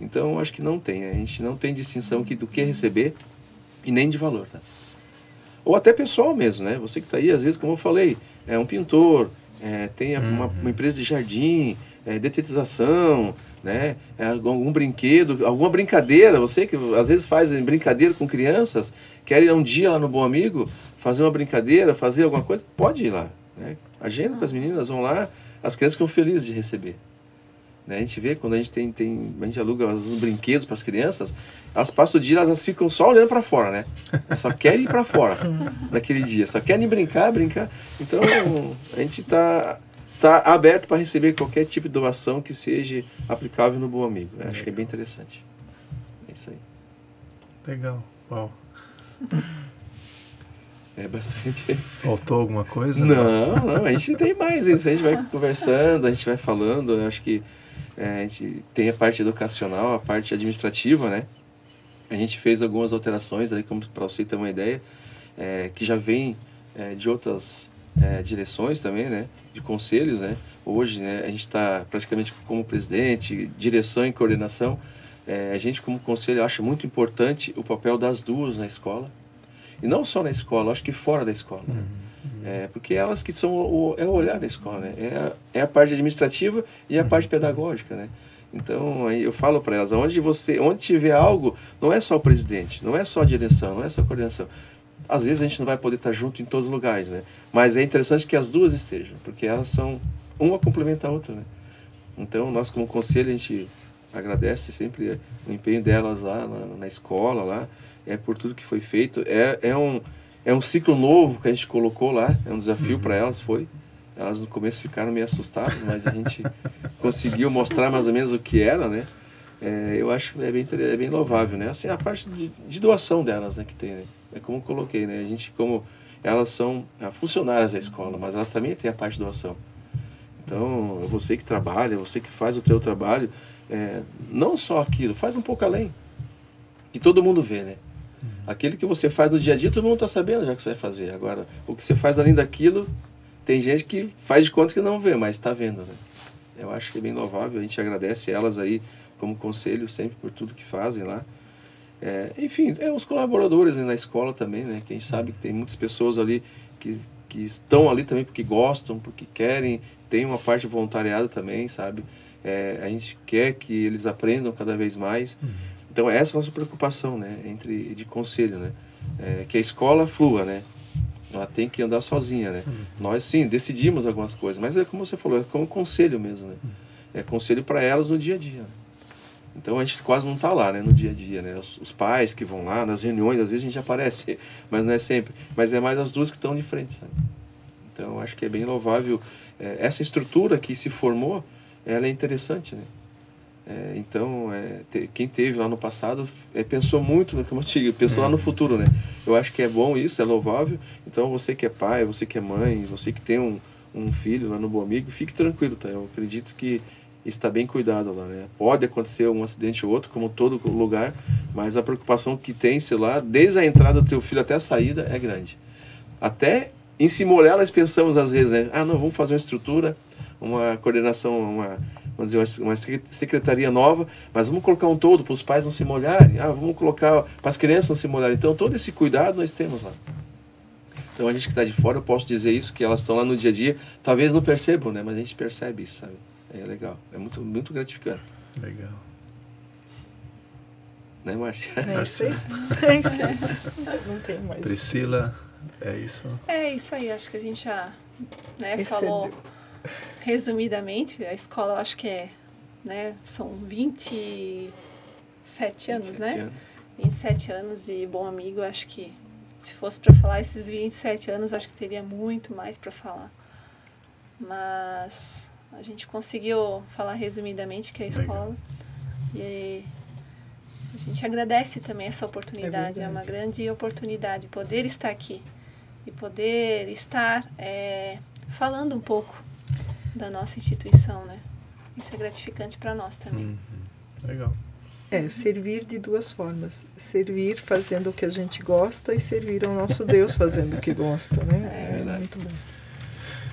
Então, acho que não tem. A gente não tem distinção do que receber e nem de valor, tá? Ou até pessoal mesmo, né? Você que está aí, às vezes, como eu falei, é um pintor, tem uma empresa de jardim, detetização, né? Algum brinquedo, alguma brincadeira. Você que às vezes faz brincadeira com crianças, quer ir um dia lá no Bom Amigo, fazer uma brincadeira, fazer alguma coisa, pode ir lá, né? Agenda com as meninas, vão lá, as crianças ficam felizes de receber. A gente vê quando a gente a gente aluga os brinquedos para as crianças, elas passam o dia, elas ficam só olhando para fora, né? Elas só querem ir para fora naquele dia, só querem brincar. Então a gente tá aberto para receber qualquer tipo de doação que seja aplicável no Bom Amigo. Eu acho que é bem interessante. É isso aí. Legal. Uau. É bastante. Faltou alguma coisa? Não, a gente tem mais isso. A gente vai conversando, a gente vai falando. Eu acho que a gente tem a parte educacional, a parte administrativa, né? A gente fez algumas alterações aí, como para você ter uma ideia, que já vem de outras direções também, né? De conselhos, né? Hoje, né, a gente está praticamente como presidente, direção e coordenação. A gente, como conselho, acha muito importante o papel das duas na escola. E não só na escola, acho que fora da escola. Né? Porque elas que são o olhar da escola, né? É a parte administrativa e a parte pedagógica, né? Então, aí eu falo para elas, onde tiver algo, não é só o presidente, não é só a direção, não é só a coordenação. Às vezes a gente não vai poder estar junto em todos os lugares, né? Mas é interessante que as duas estejam, porque elas são, uma complementa a outra, né? Então, nós como conselho, a gente agradece sempre o empenho delas lá na escola, lá, por tudo que foi feito. É um ciclo novo que a gente colocou lá, é um desafio para elas, foi. Elas no começo ficaram meio assustadas, mas a gente conseguiu mostrar mais ou menos o que era, né? Eu acho que é bem louvável, né? Assim, a parte de doação delas, né, que tem, né? É como eu coloquei, né? A gente, como elas são funcionárias da escola, mas elas também têm a parte de doação. Então, você que trabalha, você que faz o teu trabalho, não só aquilo, faz um pouco além. E todo mundo vê, né? Aquilo que você faz no dia a dia, todo mundo está sabendo já que você vai fazer. Agora, o que você faz além daquilo, tem gente que faz de conta que não vê, mas está vendo, né? Eu acho que é bem louvável, a gente agradece elas aí como conselho sempre por tudo que fazem lá. Enfim, os colaboradores na escola também, né? Que a gente sabe que tem muitas pessoas ali que estão ali também porque gostam, porque querem, tem uma parte voluntariada também, sabe? A gente quer que eles aprendam cada vez mais. Então essa é a nossa preocupação, né? De conselho, né? Que a escola flua, né? Ela tem que andar sozinha, né? Nós sim, decidimos algumas coisas, mas é como você falou, é como conselho mesmo, né? É conselho para elas no dia a dia. Então a gente quase não está lá, né, no dia a dia, né? Os pais que vão lá nas reuniões, às vezes a gente aparece, mas não é sempre. Mas é mais as duas que estão de frente, sabe? Então acho que é bem louvável. Essa estrutura que se formou, ela é interessante, né? Quem teve lá no passado pensou muito, como eu te digo, pensou lá no futuro, né? Eu acho que é bom isso, é louvável. Então você que é pai, você que é mãe, você que tem um filho lá no Bom Amigo, fique tranquilo, tá? Eu acredito que está bem cuidado lá, né? Pode acontecer um acidente ou outro, como todo lugar, mas a preocupação que tem, sei lá, desde a entrada do teu filho até a saída é grande. Até em se molhar nós pensamos às vezes, né? Não, vamos fazer uma estrutura, uma coordenação, vamos dizer, uma secretaria nova, mas vamos colocar um todo para os pais não se molharem, vamos colocar para as crianças não se molharem. Então todo esse cuidado nós temos lá. Então a gente que está de fora, eu posso dizer isso, que elas estão lá no dia a dia, talvez não percebam, né? Mas a gente percebe isso, sabe? É legal, é muito, muito gratificante. Legal. Né, Márcia? É isso aí. É isso aí. Não tem mais. Priscila, é isso? É isso aí, acho que a gente já falou resumidamente. A escola, acho que são 27 anos, 27 né? Anos. 27 anos de Bom Amigo, acho que se fosse para falar esses 27 anos, acho que teria muito mais para falar. Mas a gente conseguiu falar resumidamente que é a escola. E A gente agradece também essa oportunidade, é uma verdade. grande oportunidade poder estar aqui e poder estar falando um pouco da nossa instituição, né? Isso é gratificante para nós também. Legal. Servir de duas formas. Servir fazendo o que a gente gosta e servir ao nosso Deus fazendo o que gosta, né? É muito bom.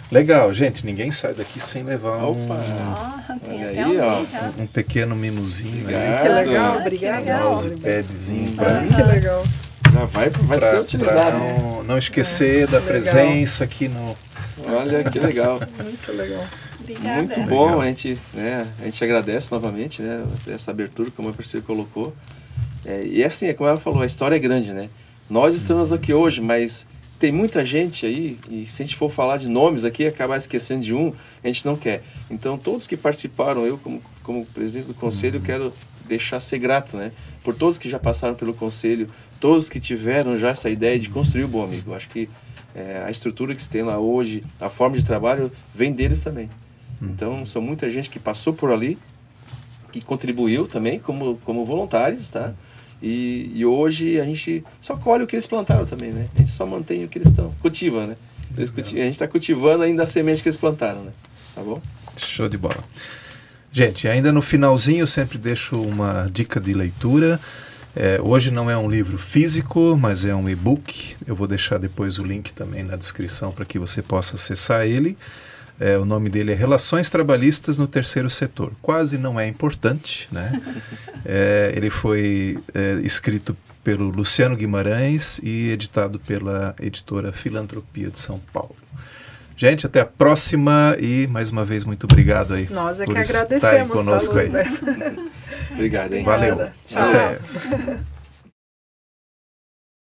Legal, gente, ninguém sai daqui sem levar Tem Olha até aí, ó. já. um pequeno mimosinho Que aí, legal, que obrigada. legal. um mousepadzinho para Que legal. Já vai ser utilizado. Né? não esquecer da legal. presença aqui no... Olha que legal. Muito legal. Obrigada. Muito bom, a gente agradece novamente, né, essa abertura, como a Priscila colocou. E assim, como ela falou, a história é grande, né? Nós estamos aqui hoje, mas tem muita gente aí, e se a gente for falar de nomes aqui, acabar esquecendo de um, a gente não quer. Então, todos que participaram, eu como presidente do conselho, quero deixar ser grato, né? Por todos que já passaram pelo conselho, todos que tiveram já essa ideia de construir o Bom Amigo. Acho que a estrutura que se tem lá hoje, a forma de trabalho, vem deles também. Então, são muita gente que passou por ali, que contribuiu também como voluntários, tá? E hoje a gente só colhe o que eles plantaram também, né? A gente só mantém o que eles estão, cultiva, né? A gente está cultivando ainda a semente que eles plantaram, né? Tá bom? Show de bola. Gente, ainda no finalzinho eu sempre deixo uma dica de leitura. Hoje não é um livro físico, mas é um e-book. Eu vou deixar depois o link também na descrição para que você possa acessar ele. O nome dele é Relações Trabalhistas no Terceiro Setor. Quase não é importante, né? Ele foi escrito pelo Luciano Guimarães e editado pela editora Filantropia de São Paulo. Gente, até a próxima e mais uma vez muito obrigado aí. Nós por que estarem agradecemos, conosco tá, aí. Roberto? Obrigado, hein? Valeu. Tchau. Até.